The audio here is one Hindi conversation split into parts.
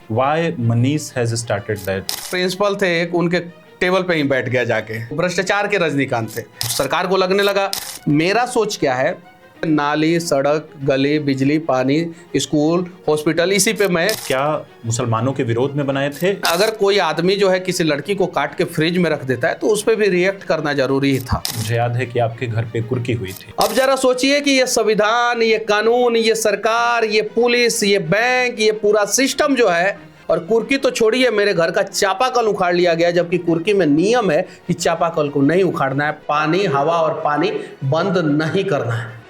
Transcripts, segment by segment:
Why Manish has started that? Principal थे एक, उनके टेबल पे ही बैठ गया जाके, भ्रष्टाचार के रजनीकांत थे। सरकार को लगने लगा मेरा सोच क्या है, नाली, सड़क, गली, बिजली, पानी, स्कूल, हॉस्पिटल, इसी पे मैं। क्या मुसलमानों के विरोध में बनाए थे? अगर कोई आदमी जो है किसी लड़की को काट के फ्रिज में रख देता है तो उस पर भी रिएक्ट करना जरूरी था। मुझे याद है कि आपके घर पे कुर्की हुई थी। अब जरा सोचिए कि ये संविधान, ये कानून, ये सरकार, ये पुलिस, ये बैंक, ये पूरा सिस्टम जो है, और कुर्की तो छोड़िए, मेरे घर का चापाकल उखाड़ लिया गया, जबकि कुर्की में नियम है कि चापाकल को नहीं उखाड़ना है, पानी, हवा और पानी बंद नहीं करना है।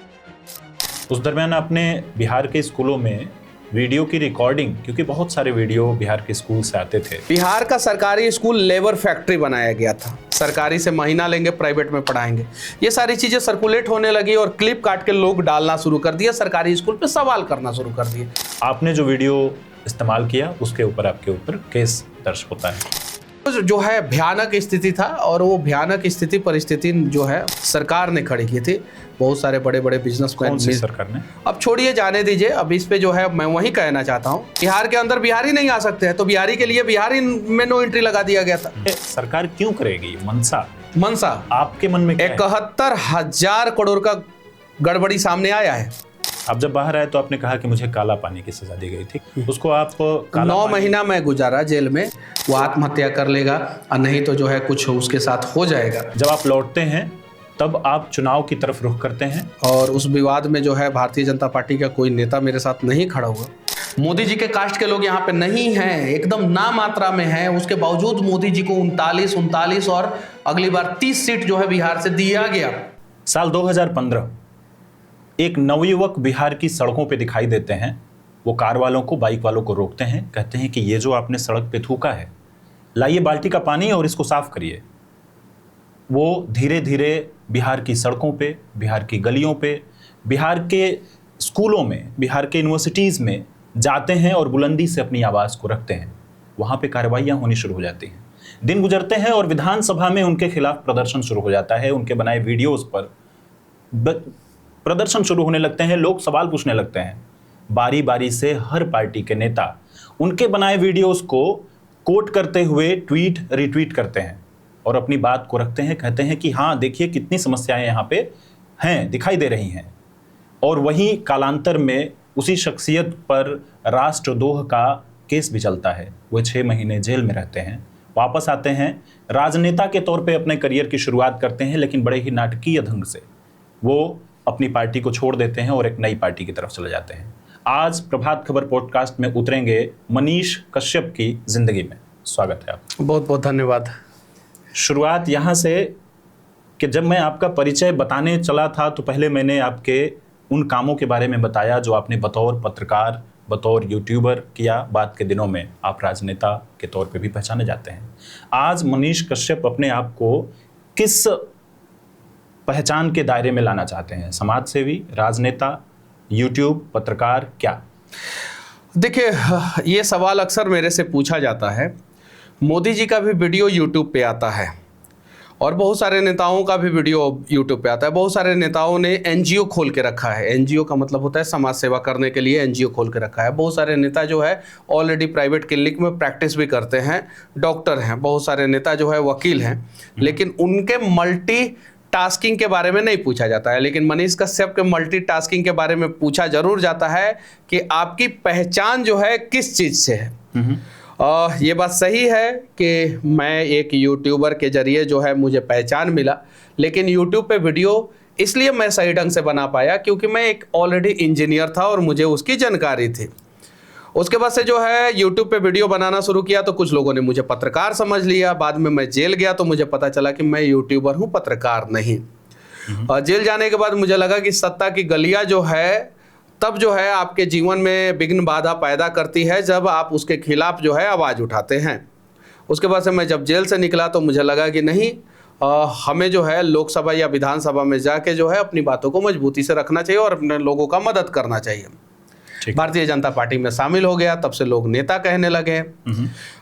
उस दरमियान आपने बिहार के स्कूलों में वीडियो की रिकॉर्डिंग, क्योंकि बहुत सारे वीडियो बिहार के स्कूल से आते थे। बिहार का सरकारी स्कूल लेबर फैक्ट्री बनाया गया था, सरकारी से महीना लेंगे, प्राइवेट में पढ़ाएंगे। ये सारी चीजें सर्कुलेट होने लगी और क्लिप काट के लोग डालना शुरू कर दिया, सरकारी स्कूल पे सवाल करना शुरू कर दिए। आपने जो वीडियो इस्तेमाल किया उसके ऊपर आपके ऊपर केस दर्ज होता है। जो है भयानक स्थिति था, और वो भयानक स्थिति परिस्थिति जो है सरकार ने खड़ी की थी। बहुत सारे बड़े बड़े बिजनेसमैन। कौन सी सरकार ने? अब छोड़िए, जाने दीजिए। अब इस पे जो है मैं वही कहना चाहता हूँ, बिहार के अंदर बिहारी नहीं आ सकते हैं, तो बिहारी के लिए बिहारी में नो एंट्री लगा दिया गया था। सरकार क्यों करेगी? मंशा आपके मन में 71,000 करोड़ का गड़बड़ी सामने आया है। आप जब बाहर आए तो आपने कहा कि मुझे काला पानी की सजा दी गई थी, उसको आप 9 महीना मैं गुजारा जेल में। वो आत्महत्या कर लेगा और नहीं तो जो है कुछ उसके साथ हो जाएगा। जब आप लौटते हैं तब आप चुनाव की तरफ रुख करते हैं, और उस विवाद में जो है भारतीय जनता पार्टी का कोई नेता मेरे साथ नहीं खड़ा हुआ। मोदी जी के कास्ट के लोग यहाँ पे नहीं हैं, एकदम ना मात्रा में हैं। उसके बावजूद मोदी जी को 39 और अगली बार 30 सीट जो है बिहार से दिया गया। साल 2015 एक नवयुवक बिहार की सड़कों पे दिखाई देते हैं। वो कार वालों को, बाइक वालों को रोकते हैं, कहते हैं कि ये जो आपने सड़क पे थूका है, लाइए बाल्टी का पानी और इसको साफ करिए। वो धीरे धीरे बिहार की सड़कों पे, बिहार की गलियों पे, बिहार के स्कूलों में, बिहार के यूनिवर्सिटीज़ में जाते हैं और बुलंदी से अपनी आवाज़ को रखते हैं। वहाँ पे कार्रवाइयाँ होनी शुरू हो जाती हैं। दिन गुजरते हैं और विधानसभा में उनके खिलाफ प्रदर्शन शुरू हो जाता है। उनके बनाए वीडियोज़ पर प्रदर्शन शुरू होने लगते हैं, लोग सवाल पूछने लगते हैं। बारी बारी से हर पार्टी के नेता उनके बनाए वीडियोस को कोट करते हुए ट्वीट रिट्वीट करते हैं और अपनी बात को रखते हैं, कहते हैं कि हाँ देखिए कितनी समस्याएं यहाँ पे हैं, दिखाई दे रही हैं। और वहीं कालांतर में उसी शख्सियत पर राष्ट्रद्रोह का केस भी चलता है। वो 6 महीने जेल में रहते हैं, वापस आते हैं, राजनेता के तौर पे अपने करियर की शुरुआत करते हैं, लेकिन बड़े ही नाटकीय ढंग से वो अपनी पार्टी को छोड़ देते हैं और एक नई पार्टी की तरफ चले जाते हैं। आज प्रभात खबर पॉडकास्ट में उतरेंगे मनीष कश्यप की जिंदगी में। स्वागत है आपका। बहुत बहुत धन्यवाद। शुरुआत यहाँ से कि जब मैं आपका परिचय बताने चला था तो पहले मैंने आपके उन कामों के बारे में बताया जो आपने बतौर पत्रकार, बतौर यूट्यूबर किया। बाद के दिनों में आप राजनेता के तौर पे भी पहचाने जाते हैं। आज मनीष कश्यप अपने आप को किस पहचान के दायरे में लाना चाहते हैं? समाज सेवी, राजनेता, यूट्यूब, पत्रकार, क्या? देखिए, ये सवाल अक्सर मेरे से पूछा जाता है। मोदी जी का भी वीडियो यूट्यूब पे आता है और बहुत सारे नेताओं का भी वीडियो यूट्यूब पे आता है। बहुत सारे नेताओं ने एनजीओ खोल के रखा है। एनजीओ का मतलब होता है समाज सेवा करने के लिए एनजीओ खोल के रखा है। बहुत सारे नेता जो है ऑलरेडी प्राइवेट क्लिनिक में प्रैक्टिस भी करते हैं, डॉक्टर हैं। बहुत सारे नेता जो है वकील हैं, लेकिन उनके मल्टी टास्किंग के बारे में नहीं पूछा जाता है। लेकिन मनीष कश्यप के मल्टी टास्किंग के बारे में पूछा जरूर जाता है कि आपकी पहचान जो है किस चीज़ से है। ये बात सही है कि मैं एक यूट्यूबर के जरिए जो है मुझे पहचान मिला, लेकिन यूट्यूब पे वीडियो इसलिए मैं सही ढंग से बना पाया क्योंकि मैं एक ऑलरेडी इंजीनियर था और मुझे उसकी जानकारी थी। उसके बाद से जो है यूट्यूब पे वीडियो बनाना शुरू किया तो कुछ लोगों ने मुझे पत्रकार समझ लिया। बाद में मैं जेल गया तो मुझे पता चला कि मैं यूट्यूबर हूँ, पत्रकार नहीं। और जेल जाने के बाद मुझे लगा कि सत्ता की गलियाँ जो है तब जो है आपके जीवन में विघ्न बाधा पैदा करती है जब आप उसके खिलाफ जो है आवाज़ उठाते हैं। उसके बाद से मैं जब जेल से निकला तो मुझे लगा कि नहीं, हमें जो है लोकसभा या विधानसभा में जाके जो है अपनी बातों को मजबूती से रखना चाहिए और अपने लोगों का मदद करना चाहिए। भारतीय जनता पार्टी में शामिल हो गया, तब से लोग नेता कहने लगे।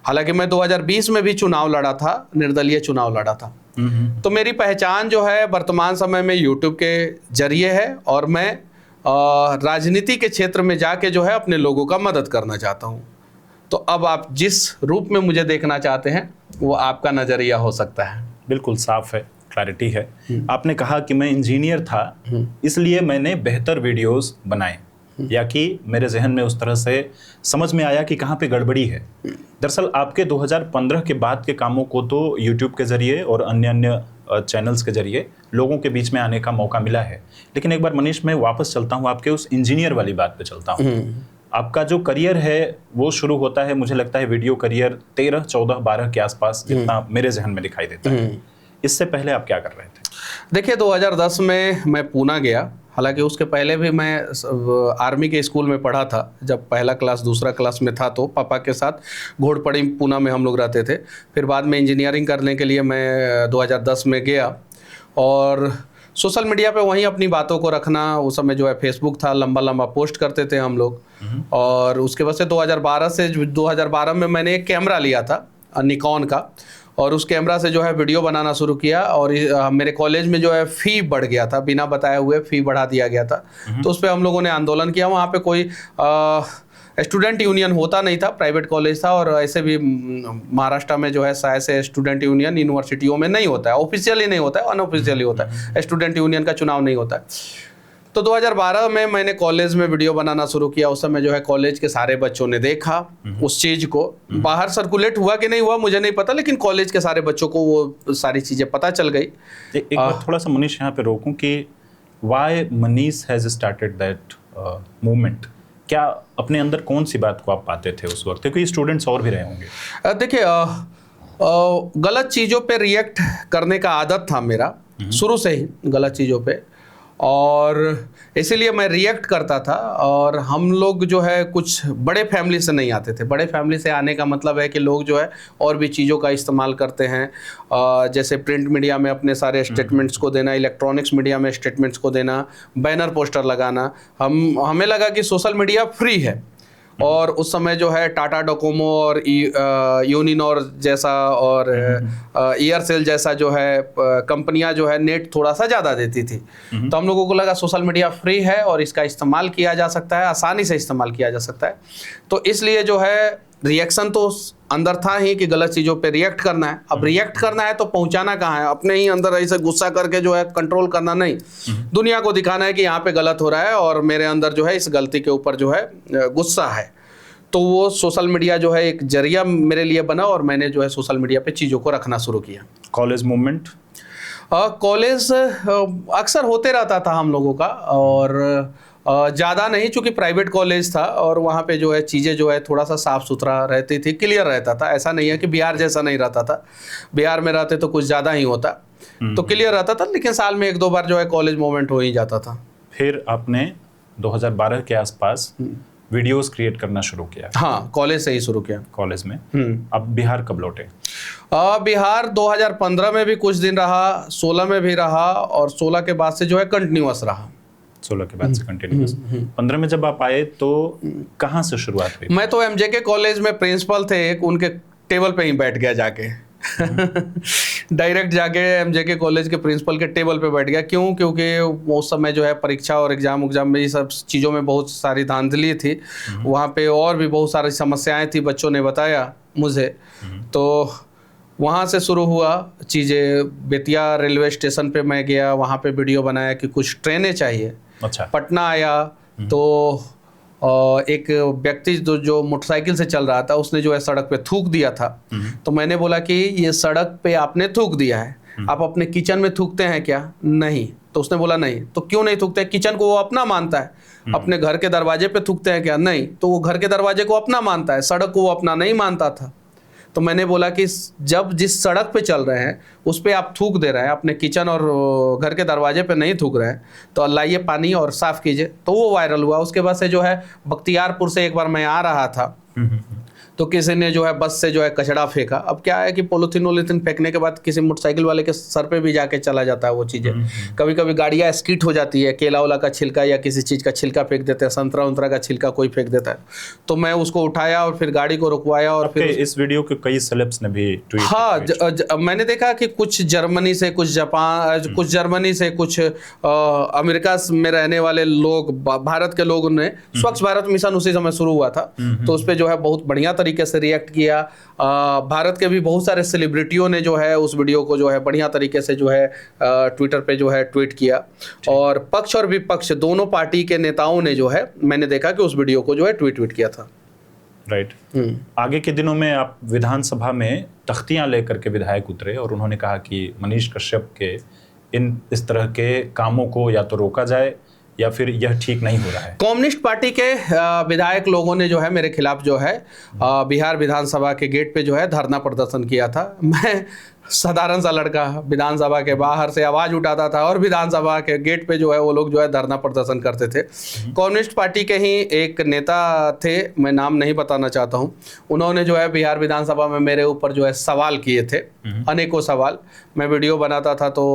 हालांकि मैं 2020 में भी चुनाव लड़ा था, निर्दलीय चुनाव लड़ा था। तो मेरी पहचान जो है वर्तमान समय में यूट्यूब के जरिए है और मैं राजनीति के क्षेत्र में जाके जो है अपने लोगों का मदद करना चाहता हूँ। तो अब आप जिस रूप में मुझे देखना चाहते हैं वो आपका नज़रिया हो सकता है। बिल्कुल साफ है, क्लैरिटी है। आपने कहा कि मैं इंजीनियर था इसलिए मैंने बेहतर वीडियोस बनाए, या कि मेरे जहन में उस तरह से समझ में आया कि कहाँ पे गड़बड़ी है। दरअसल आपके 2015 के बाद के कामों को तो यूट्यूब के जरिए और अन्य अन्य चैनल्स के जरिए लोगों के बीच में आने का मौका मिला है। लेकिन एक बार मनीष मैं वापस चलता हूँ, आपके उस इंजीनियर वाली बात पे चलता हूँ। आपका जो करियर है वो शुरू होता है, मुझे लगता है वीडियो करियर 13, 14, 12 के आसपास, जितना मेरे जहन में दिखाई देता है। इससे पहले आप क्या कर रहे थे? देखिए 2010 में मैं पूना गया। हालांकि उसके पहले भी मैं आर्मी के स्कूल में पढ़ा था। जब पहला क्लास दूसरा क्लास में था तो पापा के साथ घोड़पड़ी पूना में हम लोग रहते थे। फिर बाद में इंजीनियरिंग करने के लिए मैं 2010 में गया और सोशल मीडिया पे वहीं अपनी बातों को रखना। उस समय जो है फेसबुक था, लंबा लंबा पोस्ट करते थे हम लोग। और उसके बाद से 2012 में मैंने एक कैमरा लिया था निकॉन का, और उस कैमरा से जो है वीडियो बनाना शुरू किया। और मेरे कॉलेज में जो है फ़ी बढ़ गया था, बिना बताए हुए फ़ी बढ़ा दिया गया था। तो उस पर हम लोगों ने आंदोलन किया। वहाँ पे कोई स्टूडेंट यूनियन होता नहीं था, प्राइवेट कॉलेज था। और ऐसे भी महाराष्ट्र में जो है शायद से स्टूडेंट यूनियन यूनिवर्सिटियों में नहीं होता है, ऑफिशियली नहीं होता है, अनऑफिशियली होता है। स्टूडेंट यूनियन का चुनाव नहीं होता है। तो 2012 में मैंने कॉलेज में वीडियो बनाना शुरू किया। उस समय जो है कॉलेज के सारे बच्चों ने देखा उस चीज़ को। बाहर सर्कुलेट हुआ कि नहीं हुआ मुझे नहीं पता, लेकिन कॉलेज के सारे बच्चों को वो सारी चीज़ें पता चल गई। एक बार थोड़ा सा मनीष यहाँ पे रोकूं कि why Manish has started that movement. क्या अपने अंदर कौन सी बात को आप पाते थे उस वक्त, क्योंकि स्टूडेंट्स और भी रहे होंगे? देखिए गलत चीज़ों पे रिएक्ट करने का आदत था मेरा शुरू से ही, गलत चीज़ों पे, और इसीलिए मैं रिएक्ट करता था। और हम लोग जो है कुछ बड़े फैमिली से नहीं आते थे। बड़े फैमिली से आने का मतलब है कि लोग जो है और भी चीज़ों का इस्तेमाल करते हैं, जैसे प्रिंट मीडिया में अपने सारे स्टेटमेंट्स को देना, इलेक्ट्रॉनिक्स मीडिया में स्टेटमेंट्स को देना, बैनर पोस्टर लगाना। हमें लगा कि सोशल मीडिया फ्री है। और उस समय जो है टाटा डोकोमो और यूनिनॉर जैसा और एयरसेल जैसा जो है कंपनियां जो है नेट थोड़ा सा ज़्यादा देती थी। तो हम लोगों को लगा सोशल मीडिया फ्री है और इसका इस्तेमाल किया जा सकता है, आसानी से इस्तेमाल किया जा सकता है। तो इसलिए जो है रिएक्शन तो अंदर था ही कि गलत चीज़ों पे रिएक्ट करना है। अब रिएक्ट करना है तो पहुंचाना कहाँ है? अपने ही अंदर ऐसे गुस्सा करके जो है कंट्रोल करना नहीं, दुनिया को दिखाना है कि यहाँ पे गलत हो रहा है और मेरे अंदर जो है इस गलती के ऊपर जो है गुस्सा है। तो वो सोशल मीडिया जो है एक जरिया मेरे लिए बना और मैंने जो है सोशल मीडिया पे चीज़ों को रखना शुरू किया। College movement? कॉलेज अक्सर होते रहता था हम लोगों का, और ज़्यादा नहीं, चूँकि प्राइवेट कॉलेज था और वहाँ पे जो है चीज़ें जो है थोड़ा सा साफ़ सुथरा रहती थी, क्लियर रहता था। ऐसा नहीं है कि बिहार जैसा नहीं रहता था, बिहार में रहते तो कुछ ज़्यादा ही होता, तो क्लियर रहता था। लेकिन साल में 1-2 बार जो है कॉलेज मूवमेंट हो ही जाता था। फिर आपने 2012 के आसपास वीडियोस क्रिएट करना शुरू किया? हाँ, कॉलेज से ही शुरू किया। कॉलेज में? अब बिहार कब लौटे? बिहार 2015 में भी कुछ दिन रहा, 16 में भी रहा, और 16 के बाद से जो है कंटिन्यूअस रहा। 16 के बाद से कंटिन्यूअस। 15 में जब आप आए तो कहाँ से शुरुआत हुई? मैं तो एमजेके कॉलेज में प्रिंसिपल थे एक, उनके टेबल पे ही बैठ गया जाके। डायरेक्ट जाके एमजेके कॉलेज के प्रिंसिपल के टेबल पे बैठ गया। क्यों? क्योंकि उस समय जो है परीक्षा और एग्जाम में ये सब चीज़ों में बहुत सारी धांधली थी। वहाँ पे और भी बहुत सारी समस्याएं थी, बच्चों ने बताया मुझे। तो वहाँ से शुरू हुआ चीज़ें। बेतिया रेलवे स्टेशन पे मैं गया, वहाँ पे वीडियो बनाया कि कुछ ट्रेनें चाहिए। अच्छा। पटना आया तो एक व्यक्ति जो मोटरसाइकिल से चल रहा था, उसने जो है सड़क पे थूक दिया था। तो मैंने बोला कि ये सड़क पे आपने थूक दिया है, आप अपने किचन में थूकते हैं क्या? नहीं। तो उसने बोला नहीं। तो क्यों नहीं थूकते? किचन को वो अपना मानता है। अपने घर के दरवाजे पे थूकते हैं क्या? नहीं। तो वो घर के दरवाजे को अपना मानता है, सड़क को वो अपना नहीं मानता था। तो मैंने बोला कि जब जिस सड़क पे चल रहे हैं उस पे आप थूक दे रहे हैं, अपने किचन और घर के दरवाजे पे नहीं थूक रहे हैं, तो लाइए पानी और साफ़ कीजिए। तो वो वायरल हुआ। उसके बाद से जो है बख्तियारपुर से एक बार मैं आ रहा था तो किसी ने जो है बस से जो है कचड़ा फेंका। अब क्या है कि पॉलीथीन फेंकने के बाद किसी मोटरसाइकिल वाले के सर पे भी जाके चला जाता है वो चीज़ें। कभी कभी गाड़ियाँ स्किट हो जाती है, केला वाला का छिलका या किसी चीज़ का छिलका फेंक देते हैं, संतरा उंतरा का छिलका कोई फेंक देता है। तो मैं उसको उठाया और फिर गाड़ी को रुकवाया। और फिर इस वीडियो के कई सेलेब्स ने भी ट्वीट। हाँ, मैंने देखा कि कुछ जर्मनी से, कुछ जापान, कुछ जर्मनी से, कुछ अमेरिका में रहने वाले लोग, भारत के लोगों ने, स्वच्छ भारत मिशन उसी समय शुरू हुआ था, तो उस पर जो है बहुत बढ़िया तरीके से रिएक्ट किया। भारत के भी बहुत सारे सेलिब्रिटियों ने जो है उस वीडियो को जो है बढ़िया तरीके से जो है ट्विटर पे जो है ट्वीट किया, और पक्ष और विपक्ष दोनों पार्टी के नेताओं ने जो है, मैंने देखा कि उस वीडियो को जो है ट्वीट किया था। राइट। आगे के दिनों में आप विधानसभा में तख्तियां लेकर के विधायक उतरे और उन्होंने कहा कि मनीष कश्यप के इस तरह के कामों को या तो रोका जाए या फिर यह ठीक नहीं हो रहा है। कम्युनिस्ट पार्टी के विधायक लोगों ने जो है मेरे खिलाफ जो है बिहार विधानसभा के गेट पे जो है धरना प्रदर्शन किया था। मैं साधारण सा लड़का विधानसभा के बाहर से आवाज़ उठाता था और विधानसभा के गेट पे जो है वो लोग जो है धरना प्रदर्शन करते थे। कम्युनिस्ट पार्टी के ही एक नेता थे, मैं नाम नहीं बताना चाहता हूँ, उन्होंने जो है बिहार विधानसभा में मेरे ऊपर जो है सवाल किए थे, अनेकों सवाल। मैं वीडियो बनाता था तो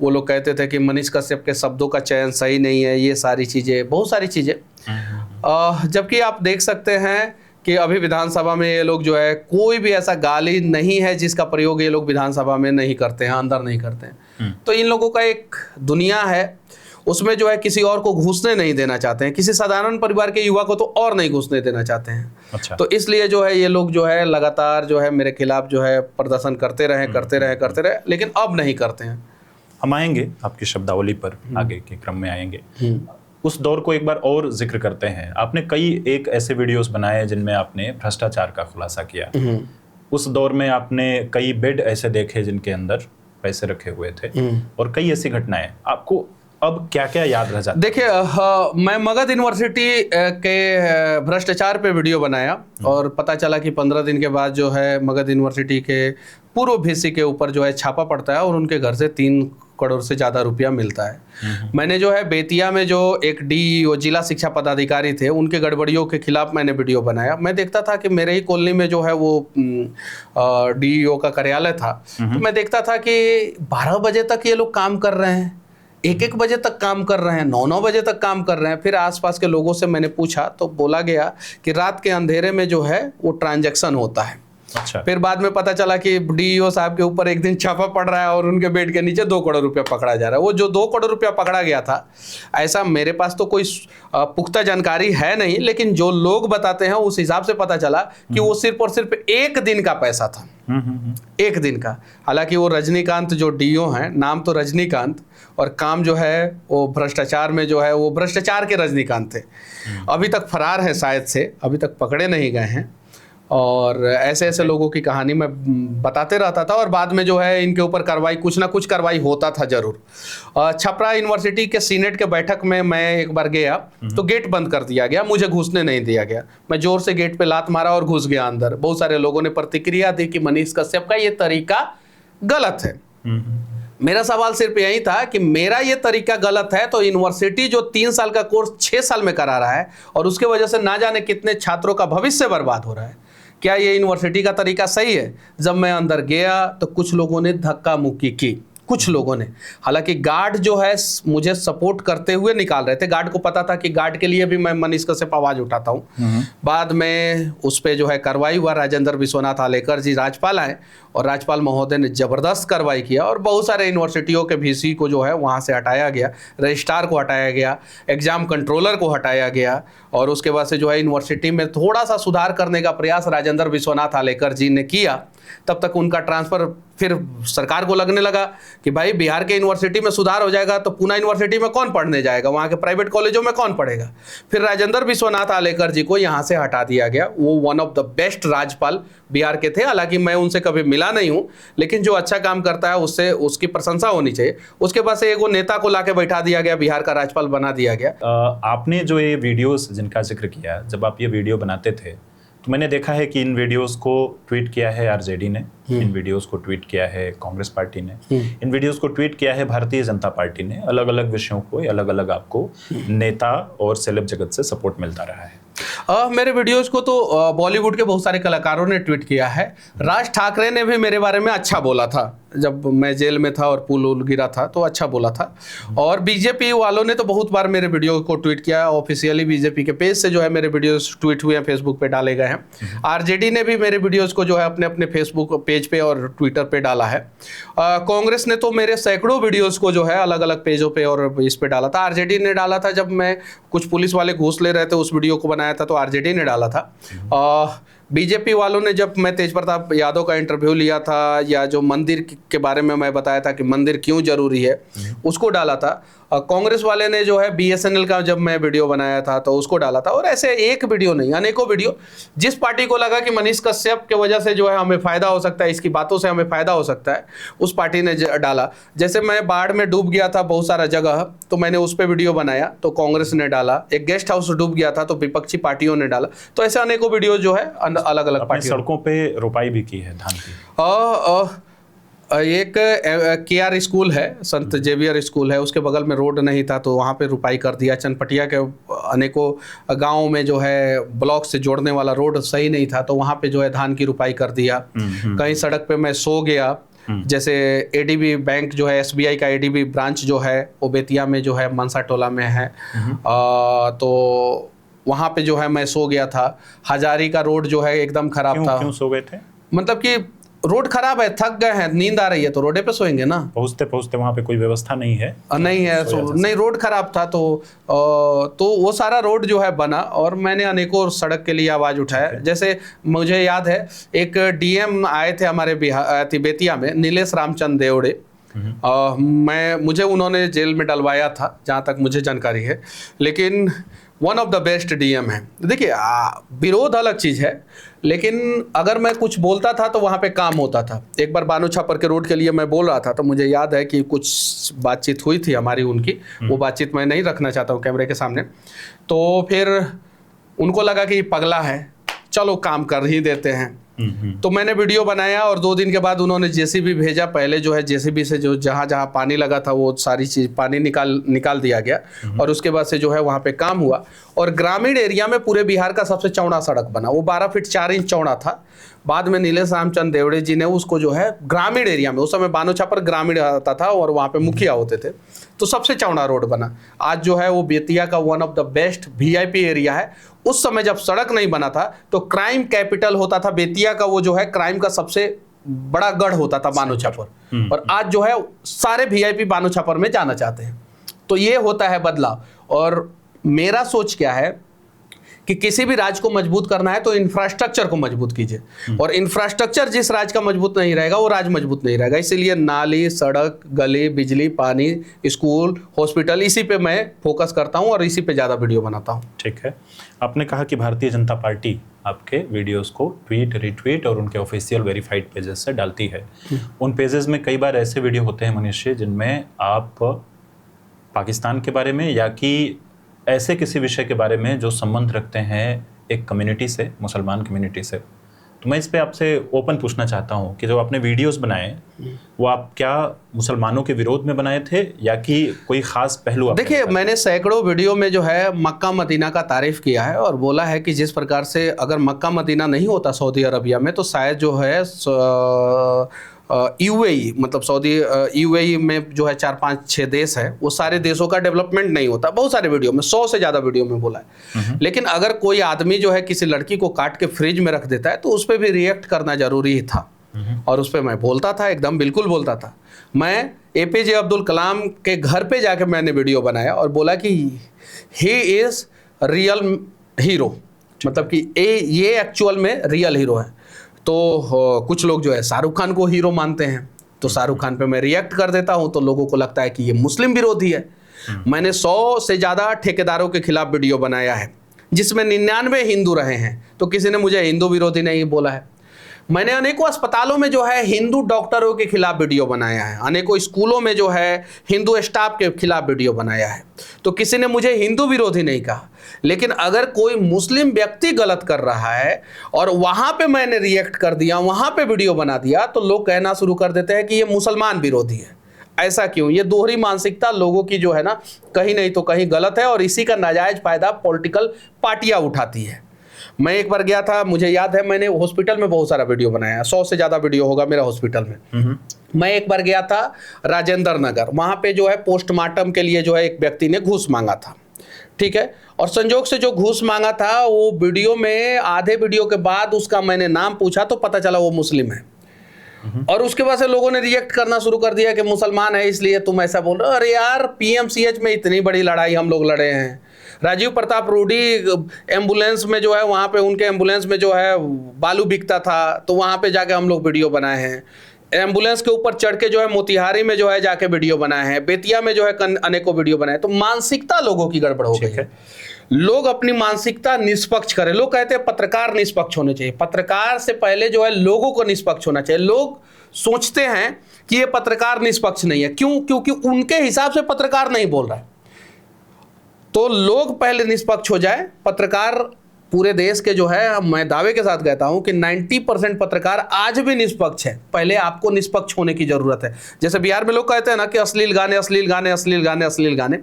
वो लोग कहते थे कि मनीष कश्यप के शब्दों का चयन सही नहीं है, ये सारी चीज़ें, बहुत सारी चीज़ें। जबकि आप देख सकते हैं कि अभी विधानसभा में ये लोग जो है कोई भी ऐसा गाली नहीं है जिसका प्रयोग ये लोग विधानसभा में नहीं करते हैं, अंदर नहीं करते हैं। तो इन लोगों का एक दुनिया है, उसमें जो है किसी और को घुसने नहीं देना चाहते हैं, किसी साधारण परिवार के युवा को तो और नहीं घुसने देना चाहते हैं। अच्छा। तो इसलिए जो है ये लोग जो है लगातार जो है मेरे खिलाफ जो है प्रदर्शन करते रहे, लेकिन अब नहीं करते हैं। हम आएंगे आपकी शब्दावली पर, आगे के क्रम में आएंगे। उस दौर को एक बार और जिक्र करते हैं। आपने कई एक ऐसे वीडियोस बनाए जिनमें आपने भ्रष्टाचार का खुलासा किया। उस दौर में आपने कई बेड ऐसे देखे जिनके अंदर पैसे रखे हुए थे और कई ऐसी घटनाएं। आपको अब क्या क्या याद रह जाता है? देखिए, मैं मगध यूनिवर्सिटी के भ्रष्टाचार पे वीडियो बनाया और पता चला कि 15 दिन के बाद जो है मगध यूनिवर्सिटी के पूर्व वीसी के ऊपर जो है छापा पड़ता है और उनके घर से 3 करोड़ से ज़्यादा रुपया मिलता है। मैंने जो है बेतिया में जो एक डीईओ जिला शिक्षा पदाधिकारी थे, उनके गड़बड़ियों के खिलाफ मैंने वीडियो बनाया। मैं देखता था कि मेरे ही कॉलोनी में जो है वो डीईओ का कार्यालय था, तो मैं देखता था कि 12 बजे तक ये लोग काम कर रहे हैं, 1-1 बजे तक काम कर रहे हैं, 9-9 बजे तक काम कर रहे हैं। फिर आसपास के लोगों से मैंने पूछा तो बोला गया कि रात के अंधेरे में जो है वो ट्रांजैक्शन होता है। अच्छा। फिर बाद में पता चला कि डीईओ साहब के ऊपर एक दिन छापा पड़ रहा है और उनके बेड के नीचे 2 करोड़ रुपया पकड़ा जा रहा है। वो जो 2 करोड़ रुपया पकड़ा गया था, ऐसा मेरे पास तो कोई पुख्ता जानकारी है नहीं, लेकिन जो लोग बताते हैं उस हिसाब से पता चला कि वो सिर्फ और सिर्फ 1 दिन का पैसा था। 1 दिन का। हालांकि वो रजनीकांत जो डीईओ हैं, नाम तो रजनीकांत और काम जो है वो भ्रष्टाचार में जो है वो भ्रष्टाचार के रजनीकांत थे। अभी तक फरार है शायद से, अभी तक पकड़े नहीं गए हैं। और ऐसे ऐसे लोगों की कहानी मैं बताते रहता था और बाद में जो है इनके ऊपर कार्रवाई, कुछ ना कुछ कार्रवाई होता था जरूर। छपरा यूनिवर्सिटी के सीनेट के बैठक में मैं एक बार गया तो गेट बंद कर दिया गया, मुझे घुसने नहीं दिया गया। मैं जोर से गेट पे लात मारा और घुस गया अंदर। बहुत सारे लोगों ने प्रतिक्रिया दी कि मनीष कश्यप का ये तरीका गलत है। मेरा सवाल सिर्फ यही था कि मेरा ये तरीका गलत है तो यूनिवर्सिटी जो 3 साल का कोर्स 6 साल में करा रहा है और उसके वजह से ना जाने कितने छात्रों का भविष्य बर्बाद हो रहा है, क्या ये यूनिवर्सिटी का तरीका सही है? जब मैं अंदर गया तो कुछ लोगों ने धक्का मुक्की की, कुछ लोगों ने। हालांकि गार्ड जो है मुझे सपोर्ट करते हुए निकाल रहे थे। गार्ड को पता था कि गार्ड के लिए भी मैं मनीष कश्यप आवाज उठाता हूँ। बाद में उस पर जो है कार्रवाई हुआ। राजेंद्र विश्वनाथ आलेकर जी राज्यपाल आए और राज्यपाल महोदय ने जबरदस्त कार्रवाई किया और बहुत सारे यूनिवर्सिटियों के वीसी को जो है वहाँ से हटाया गया, रजिस्ट्रार को हटाया गया, एग्जाम कंट्रोलर को हटाया गया और उसके बाद से जो है यूनिवर्सिटी में थोड़ा सा सुधार करने का प्रयास राजेंद्र विश्वनाथ आलेकर जी ने किया। तब तक उनका ट्रांसफ़र फिर सरकार को लगने लगा कि भाई बिहार के यूनिवर्सिटी में सुधार हो जाएगा तो पूना यूनिवर्सिटी में कौन पढ़ने जाएगा, वहाँ के प्राइवेट कॉलेजों में कौन पढ़ेगा। फिर राजेंद्र विश्वनाथ आलेकर जी को यहाँ से हटा दिया गया। वो वन ऑफ द बेस्ट राज्यपाल बिहार के थे। हालांकि मैं उनसे कभी मिला नहीं हूँ, लेकिन जो अच्छा काम करता है उससे उसकी प्रशंसा होनी चाहिए। उसके बाद से एगो नेता को लाके बैठा दिया गया, बिहार का राज्यपाल बना दिया गया। आपने जो ये वीडियोस जिनका जिक्र किया, जब आप ये वीडियो बनाते थे तो मैंने देखा है कि इन वीडियोस को ट्वीट किया है आरजेडी ने, इन वीडियोस को ट्वीट किया है कांग्रेस पार्टी ने, इन वीडियोस को ट्वीट किया है भारतीय जनता पार्टी ने। अलग अलग विषयों को अलग अलग आपको नेता और सेलेब जगत से सपोर्ट मिलता रहा है। मेरे वीडियोस को तो बॉलीवुड के बहुत सारे कलाकारों ने ट्वीट किया है। राज ठाकरे ने भी मेरे बारे में अच्छा बोला था, जब मैं जेल में था और पुल उल गिरा था तो अच्छा बोला था। और बीजेपी वालों ने तो बहुत बार मेरे वीडियो को ट्वीट किया। ऑफिशियली बीजेपी के पेज से जो है मेरे वीडियोस ट्वीट हुए हैं, फेसबुक पे डाले गए हैं। आरजेडी ने भी मेरे वीडियोस को जो है अपने अपने फेसबुक पेज पे और ट्विटर पे डाला है। कांग्रेस ने तो मेरे सैकड़ों वीडियोस को जो है अलग अलग पेजों पे और इस पे डाला था। आरजेडी ने डाला था जब मैं कुछ पुलिस वाले घूस ले रहे थे, उस वीडियो को बनाया था तो आरजेडी ने डाला था। बीजेपी वालों ने जब मैं तेज प्रताप यादव का इंटरव्यू लिया था, या जो मंदिर के बारे में मैं बताया था कि मंदिर क्यों जरूरी है, उसको डाला था। कांग्रेस वाले ने जो है बीएसएनएल का जब मैं वीडियो बनाया था तो उसको डाला था। और ऐसे एक वीडियो नहीं, अनेकों वीडियो, जिस पार्टी को लगा कि मनीष कश्यप के वजह से जो है हमें फायदा हो सकता है, इसकी बातों से हमें फायदा हो सकता है, उस पार्टी ने डाला। जैसे मैं बाढ़ में डूब गया था बहुत सारा जगह, तो मैंने उस पर वीडियो बनाया तो कांग्रेस ने डाला। एक गेस्ट हाउस डूब गया था तो विपक्षी पार्टियों ने डाला। तो ऐसे अनेकों वीडियो जो है अलग अलग पार्टियों। सड़कों पे रोपाई भी की है धान की। एक केआर स्कूल है, संत जेवियर स्कूल है, उसके बगल में रोड नहीं था तो वहाँ पे रुपाई कर दिया। चनपटिया के अनेकों गाँव में जो है ब्लॉक से जोड़ने वाला रोड सही नहीं था तो वहाँ पे जो है धान की रुपाई कर दिया। कहीं सड़क पे मैं सो गया, जैसे एडीबी बैंक जो है, एसबीआई का एडीबी ब्रांच जो है वो बेतिया में जो है मनसा टोला में है, तो वहाँ पे जो है मैं सो गया था। हजारी का रोड जो है एकदम खराब था। क्यों सो गए थे? मतलब कि रोड खराब है, थक गए हैं, नींद आ रही है तो रोडे पे सोएंगे ना। पहुंचते पहुंचते वहां पे कोई व्यवस्था नहीं है? नहीं है, नहीं, रोड खराब था तो वो सारा रोड जो है बना। और मैंने अनेकों सड़क के लिए आवाज उठाया। जैसे मुझे याद है एक डीएम आए थे हमारे बेतिया में, नीलेश रामचंद्र देवड़े। मुझे उन्होंने जेल में डलवाया था जहाँ तक मुझे जानकारी है, लेकिन one of the best DM है। देखिए विरोध अलग चीज़ है, लेकिन अगर मैं कुछ बोलता था तो वहाँ पे काम होता था। एक बार बानो छापर के रोड के लिए मैं बोल रहा था तो मुझे याद है कि कुछ बातचीत हुई थी हमारी उनकी, वो बातचीत मैं नहीं रखना चाहता हूँ कैमरे के सामने। तो फिर उनको लगा कि पगला है, चलो काम कर ही देते हैं। तो मैंने वीडियो बनाया और 2 दिन के बाद उन्होंने जेसीबी भेजा। पहले जो है जेसीबी से जो जहाँ जहाँ पानी लगा था वो सारी चीज़ पानी निकाल दिया गया, और उसके बाद से जो है वहाँ पे काम हुआ। और ग्रामीण एरिया में पूरे बिहार का सबसे चौड़ा सड़क बना, वो 12 फीट 4 इंच चौड़ा था। बाद में नीलेश रामचंद्र देवड़े जी ने उसको जो है ग्रामीण एरिया में, उस समय बानो छापर ग्रामीण आता था और वहाँ पे मुखिया होते थे, तो सबसे चौड़ा रोड बना। आज जो है वो बेतिया का one of the best VIP area है। उस समय जब सड़क नहीं बना था तो क्राइम कैपिटल होता था बेतिया का, वो जो है क्राइम का सबसे बड़ा गढ़ होता था बानो छापर। और आज जो है सारे वीआईपी बानो छापर में जाना चाहते हैं। तो ये होता है बदलाव। और मेरा सोच क्या है कि किसी भी राज्य को मजबूत करना है तो इंफ्रास्ट्रक्चर को मजबूत कीजिए, और इंफ्रास्ट्रक्चर जिस राज्य का मजबूत नहीं रहेगा वो राज्य मजबूत नहीं रहेगा। इसीलिए नाली, सड़क, गली, बिजली, पानी, स्कूल, हॉस्पिटल, इसी पे मैं फोकस करता हूं और इसी पे ज़्यादा वीडियो बनाता हूं। ठीक है, आपने कहा कि भारतीय जनता पार्टी आपके वीडियोस को ट्वीट, रिट्वीट और उनके ऑफिशियल वेरीफाइड पेजेस से डालती है। उन पेजेस में कई बार ऐसे वीडियो होते हैं मनीष जी जिनमें आप पाकिस्तान के बारे में या कि ऐसे किसी विषय के बारे में जो संबंध रखते हैं एक कम्युनिटी से, मुसलमान कम्युनिटी से। तो मैं इस पे आपसे ओपन पूछना चाहता हूँ कि जो आपने वीडियोस बनाए वो आप क्या मुसलमानों के विरोध में बनाए थे या कि कोई खास पहलू? देखिए, मैंने सैकड़ों वीडियो में जो है मक्का मदीना का तारीफ किया है और बोला है कि जिस प्रकार से अगर मक्का मदीना नहीं होता सऊदी अरबिया में तो शायद जो है यूएई, मतलब सऊदी यूएई में जो है 4, 5, 6 देश है, वो सारे देशों का डेवलपमेंट नहीं होता। बहुत सारे वीडियो में, 100 से ज़्यादा वीडियो में बोला है। लेकिन अगर कोई आदमी जो है किसी लड़की को काट के फ्रिज में रख देता है तो उस पर भी रिएक्ट करना जरूरी था, और उस पर मैं बोलता था, एकदम बिल्कुल बोलता था। मैं एपीजे अब्दुल कलाम के घर पे जाके मैंने वीडियो बनाया और बोला कि ही इज़ रियल हीरो, मतलब कि ये एक्चुअल में रियल हीरो है। तो कुछ लोग जो है शाहरुख खान को हीरो मानते हैं, तो शाहरुख खान पे मैं रिएक्ट कर देता हूं तो लोगों को लगता है कि ये मुस्लिम विरोधी है। मैंने 100 से ज़्यादा ठेकेदारों के खिलाफ वीडियो बनाया है जिसमें 99 हिंदू रहे हैं, तो किसी ने मुझे हिंदू विरोधी नहीं बोला है। मैंने अनेकों अस्पतालों में जो है हिंदू डॉक्टरों के खिलाफ वीडियो बनाया है, अनेकों स्कूलों में जो है हिंदू स्टाफ के खिलाफ वीडियो बनाया है, तो किसी ने मुझे हिंदू विरोधी नहीं कहा। लेकिन अगर कोई मुस्लिम व्यक्ति गलत कर रहा है और वहाँ पे मैंने रिएक्ट कर दिया, वहाँ पे वीडियो बना दिया, तो लोग कहना शुरू कर देते हैं कि ये मुसलमान विरोधी है। ऐसा क्यों? ये दोहरी मानसिकता लोगों की जो है ना, कहीं नहीं तो कहीं गलत है, और इसी का नाजायज फायदा पॉलिटिकल पार्टियां उठाती है। मैं एक बार गया था, मुझे याद है, मैंने हॉस्पिटल में बहुत सारा वीडियो बनाया, 100 से ज़्यादा वीडियो होगा मेरा हॉस्पिटल में। मैं एक बार गया था राजेंद्र नगर, वहाँ पे जो है पोस्टमार्टम के लिए जो है एक व्यक्ति ने घूस मांगा था, ठीक है, और संजोग से जो घूस मांगा था वो वीडियो में, आधे वीडियो के बाद उसका मैंने नाम पूछा तो पता चला वो मुस्लिम है। और उसके बाद से लोगों ने रिएक्ट करना शुरू कर दिया कि मुसलमान है इसलिए तुम ऐसा बोल रहे हो। अरे यार, पीएमसीएच में इतनी बड़ी लड़ाई हम लोग लड़े हैं, राजीव प्रताप रूडी एम्बुलेंस में जो है वहाँ पे उनके एम्बुलेंस में जो है बालू बिकता था, तो वहाँ पे जाके हम लोग वीडियो बनाए हैं। एम्बुलेंस के ऊपर चढ़ के जो है मोतिहारी में जो है जाके वीडियो बनाए हैं, बेतिया में जो है अनेकों वीडियो बनाए। तो मानसिकता लोगों की गड़बड़ हो गई है। लोग अपनी मानसिकता निष्पक्ष करें। लोग कहते हैं पत्रकार निष्पक्ष होने चाहिए। पत्रकार से पहले जो है लोगों को निष्पक्ष होना चाहिए। लोग सोचते हैं कि ये पत्रकार निष्पक्ष नहीं है। क्यों? क्योंकि उनके हिसाब से पत्रकार नहीं बोल रहा है। तो लोग पहले निष्पक्ष हो जाए। पत्रकार पूरे देश के जो है, मैं दावे के साथ कहता हूं कि 90% पत्रकार आज भी निष्पक्ष है। पहले आपको निष्पक्ष होने की जरूरत है। जैसे बिहार में लोग कहते हैं ना कि अश्लील गाने, अश्लील गाने, अश्लील गाने, अश्लील गाने।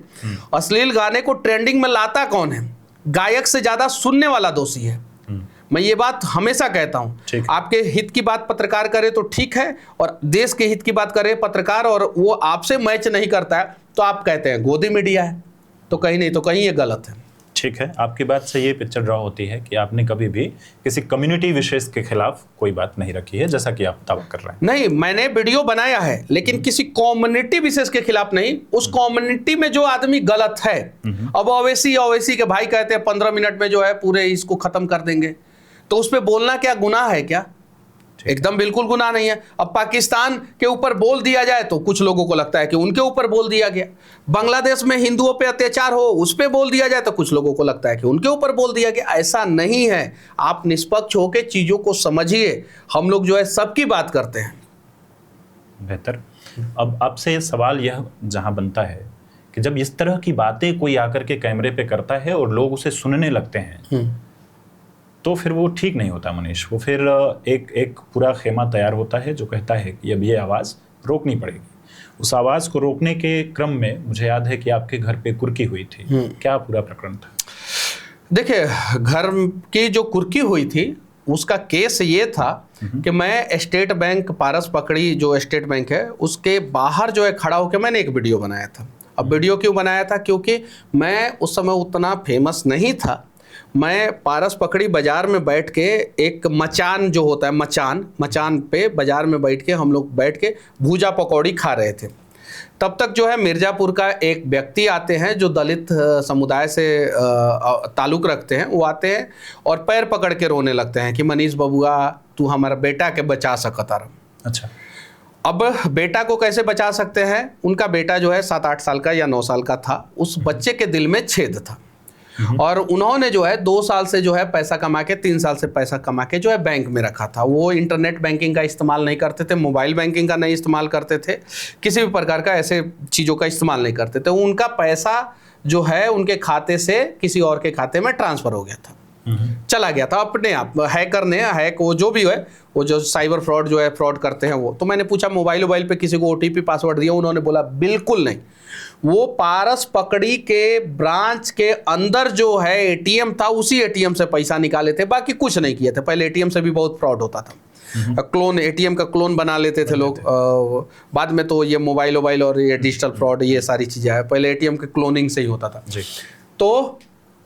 अश्लील गाने को ट्रेंडिंग में लाता कौन है? गायक से ज्यादा सुनने वाला दोषी है। मैं ये बात हमेशा कहता हूं। आपके हित की बात पत्रकार करे तो ठीक है, और देश के हित की बात करे पत्रकार और वो आपसे मैच नहीं करता है तो आप कहते हैं गोदी मीडिया है। तो कहीं नहीं तो कहीं ये गलत है। ठीक है, आपकी बात से ये पिक्चर ड्रॉ होती है कि आपने कभी भी किसी कम्युनिटी विशेष के खिलाफ कोई बात नहीं रखी है, जैसा कि आप दावा कर रहे हैं। नहीं, मैंने वीडियो बनाया है लेकिन किसी कम्युनिटी विशेष के खिलाफ नहीं। उस कम्युनिटी में जो आदमी गलत है, अब ओवैसी के भाई कहते हैं 15 मिनट में जो है पूरे इसको खत्म कर देंगे, तो उस पर बोलना क्या गुनाह है क्या? एकदम बिल्कुल गुनाह नहीं है। अब पाकिस्तान के ऊपर बोल दिया जाए तो कुछ लोगों को लगता है कि उनके ऊपर बोल दिया गया। बांग्लादेश में हिंदुओं पे अत्याचार हो उस पे बोल दिया जाए तो कुछ लोगों को लगता है कि उनके ऊपर बोल दिया गया। ऐसा नहीं है। आप निष्पक्ष होकर चीजों को समझिए। हम लोग जो है सबकी बात करते हैं। बेहतर। अब आपसे सवाल यह जहां बनता है कि जब इस तरह की बातें कोई आकर के कैमरे पे करता है और लोग उसे सुनने लगते हैं, तो फिर वो ठीक नहीं होता मनीष। वो फिर एक पूरा खेमा तैयार होता है जो कहता है कि अब ये आवाज़ रोकनी पड़ेगी। उस आवाज़ को रोकने के क्रम में मुझे याद है कि आपके घर पे कुर्की हुई थी। क्या पूरा प्रकरण था? देखिए, घर की जो कुर्की हुई थी उसका केस ये था कि मैं स्टेट बैंक पारस पकड़ी जो स्टेट बैंक है उसके बाहर जो है खड़ा होकर मैंने एक वीडियो बनाया था। अब वीडियो क्यों बनाया था? क्योंकि मैं उस समय उतना फेमस नहीं था। मैं पारस पकड़ी बाजार में बैठ के एक मचान जो होता है, मचान पे बाजार में बैठ के हम लोग बैठ के भूजा पकौड़ी खा रहे थे। तब तक जो है मिर्ज़ापुर का एक व्यक्ति आते हैं जो दलित समुदाय से ताल्लुक़ रखते हैं। वो आते हैं और पैर पकड़ के रोने लगते हैं कि मनीष बबुआ तू हमारा बेटा के बचा सकता रहा। अच्छा। अब बेटा को कैसे बचा सकते हैं? उनका बेटा जो है 7-8 साल का या 9 साल का था। उस बच्चे के दिल में छेद था और उन्होंने जो है 2 साल से जो है पैसा कमा के 3 साल से पैसा कमा के जो है बैंक में रखा था। वो इंटरनेट बैंकिंग का इस्तेमाल नहीं करते थे, मोबाइल बैंकिंग का नहीं इस्तेमाल करते थे, किसी भी प्रकार का ऐसे चीज़ों का इस्तेमाल नहीं करते थे। उनका पैसा जो है उनके खाते से किसी और के खाते में ट्रांसफ़र हो गया था, चला गया था अपने आप। हैकर ने वो जो भी है, वो जो साइबर फ्रॉड जो है फ्रॉड करते हैं वो। तो मैंने पूछा मोबाइल पे किसी को OTP पासवर्ड दिया? उन्होंने बोला बिल्कुल नहीं। वो पारस पकड़ी के ब्रांच के अंदर जो है ATM था, उसी ATM से पैसा निकाले थे, बाकी कुछ नहीं किए थे। पहले ATM से भी बहुत फ्रॉड होता था। क्लोन ATM का क्लोन बना लेते थे लोग। बाद में तो ये मोबाइल और ये डिजिटल फ्रॉड ये सारी चीज़ें हैं। पहले ATM के क्लोनिंग से ही होता था जी। तो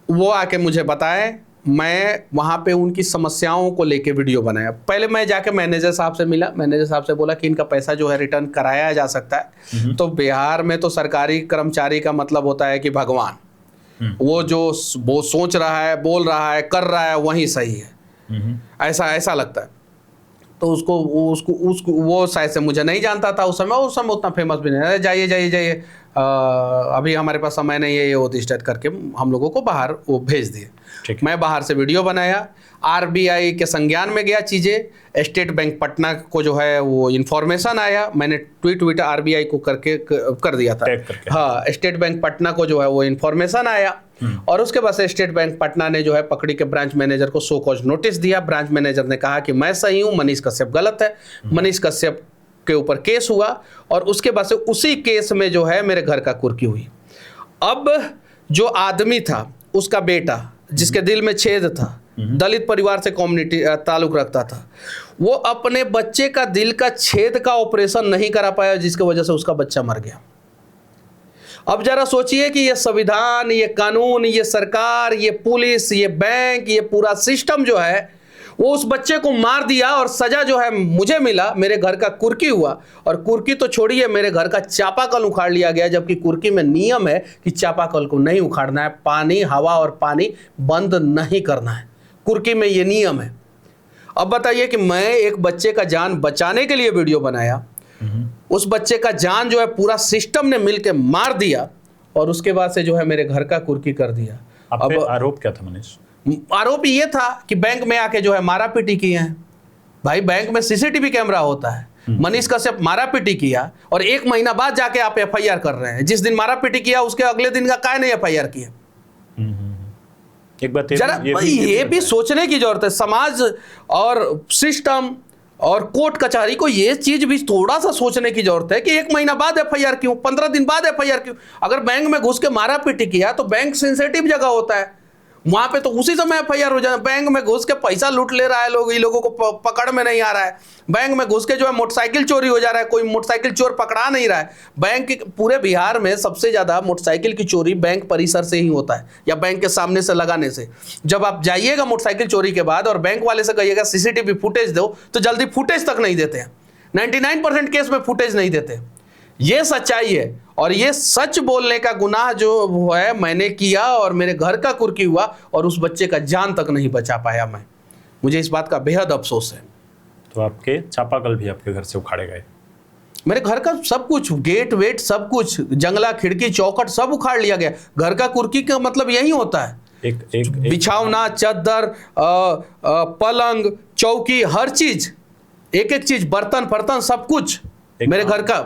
वो आके मुझे बताए, मैं वहाँ पे उनकी समस्याओं को लेके वीडियो बनाया। पहले मैं जाके मैनेजर साहब से मिला। मैनेजर साहब से बोला कि इनका पैसा जो है रिटर्न कराया जा सकता है। तो बिहार में तो सरकारी कर्मचारी का मतलब होता है कि भगवान, वो सोच रहा है, बोल रहा है, कर रहा है, वही सही है, ऐसा लगता है। तो उसको वो शायद से मुझे नहीं जानता था उस समय उतना फेमस भी नहीं। जाइए अभी हमारे पास समय नहीं है, ये वो इस करके हम लोगों को बाहर वो भेज दिए। मैं बाहर से वीडियो बनाया, RBI के संज्ञान में गया चीज़ें। स्टेट बैंक पटना को जो है वो इन्फॉर्मेशन आया, मैंने ट्वीट RBI को करके कर दिया था। हाँ, स्टेट बैंक पटना को जो है वो इन्फॉर्मेशन आया और उसके बाद से स्टेट बैंक पटना ने जो है पकड़ी के ब्रांच मैनेजर को शो कॉज नोटिस दिया। ब्रांच मैनेजर ने कहा कि मैं सही हूँ, मनीष कश्यप गलत है। मनीष कश्यप के ऊपर केस हुआ और उसके बाद से उसी केस में जो है मेरे घर का कुर्की हुई। अब जो आदमी था उसका बेटा जिसके दिल में छेद था, दलित परिवार से कम्युनिटी ताल्लुक रखता था, वो अपने बच्चे का दिल का छेद का ऑपरेशन नहीं करा पाया, जिसकी वजह से उसका बच्चा मर गया। अब जरा सोचिए कि ये संविधान, ये कानून, ये सरकार, ये पुलिस, ये बैंक, ये पूरा सिस्टम जो है वो उस बच्चे को मार दिया और सजा जो है मुझे मिला, मेरे घर का कुर्की हुआ। और कुर्की तो छोड़िए, मेरे घर का चापाकल उखाड़ लिया गया, जबकि कुर्की में नियम है कि चापाकल को नहीं उखाड़ना है, पानी, हवा और पानी बंद नहीं करना है, कुर्की में ये नियम है। अब बताइए कि मैं एक बच्चे का जान बचाने के लिए वीडियो बनाया, उस बच्चे का जान जो है पूरा सिस्टम ने मिलकर मार दिया और उसके बाद से जो है मेरे घर का कुर्की कर दिया। अब आरोप क्या था मनीष? आरोप ये था कि बैंक में आके जो है मारा पीटी किए हैं। भाई बैंक में सीसीटीवी कैमरा होता है, मनीष कश्यप मारा पीटी किया और 1 महीना बाद जाके आप एफआईआर कर रहे हैं। जिस दिन मारा पीटी किया उसके अगले दिन का काहे नहीं एफआईआर किया? एक बात जरा ये भी सोचने की जरूरत है। समाज और सिस्टम और कोर्ट कचहरी को ये चीज भी थोड़ा सा सोचने की जरूरत है कि 1 महीना बाद एफआईआर क्यों, 15 दिन बाद एफआईआर क्यों? अगर बैंक में घुस के मारा पीटी किया तो बैंक सेंसिटिव जगह होता है, वहां पे तो उसी समय एफआईआर हो जाए। बैंक में घुस के पैसा लूट ले रहा है लोग, इन लोगों को पकड़ में नहीं आ रहा है। बैंक में घुस के जो है मोटरसाइकिल चोरी हो जा रहा है, कोई मोटरसाइकिल चोर पकड़ा नहीं रहा है। बैंक के पूरे बिहार में सबसे ज्यादा मोटरसाइकिल की चोरी बैंक परिसर से ही होता है या बैंक के सामने से लगाने से। जब आप जाइएगा मोटरसाइकिल चोरी के बाद और बैंक वाले से कहिएगा सीसीटीवी फुटेज दो, तो जल्दी फुटेज तक नहीं देते हैं। 99% केस में फुटेज नहीं देते। ये सच्चाई है और ये सच बोलने का गुनाह जो है मैंने किया और मेरे घर का कुर्की हुआ और उस बच्चे का जान तक नहीं बचा पाया मैं। मुझे इस बात का बेहद अफसोस है। तो आपके चापाकल भी आपके घर से उखाड़े गए? मेरे घर का सब कुछ, गेट वेट सब कुछ, जंगला, खिड़की, चौखट सब उखाड़ लिया गया। घर का कुर्की का मतलब यही होता है, एक बिछावना, चादर, पलंग, चौकी, हर चीज, एक एक चीज, बर्तन फर्तन सब कुछ मेरे घर का।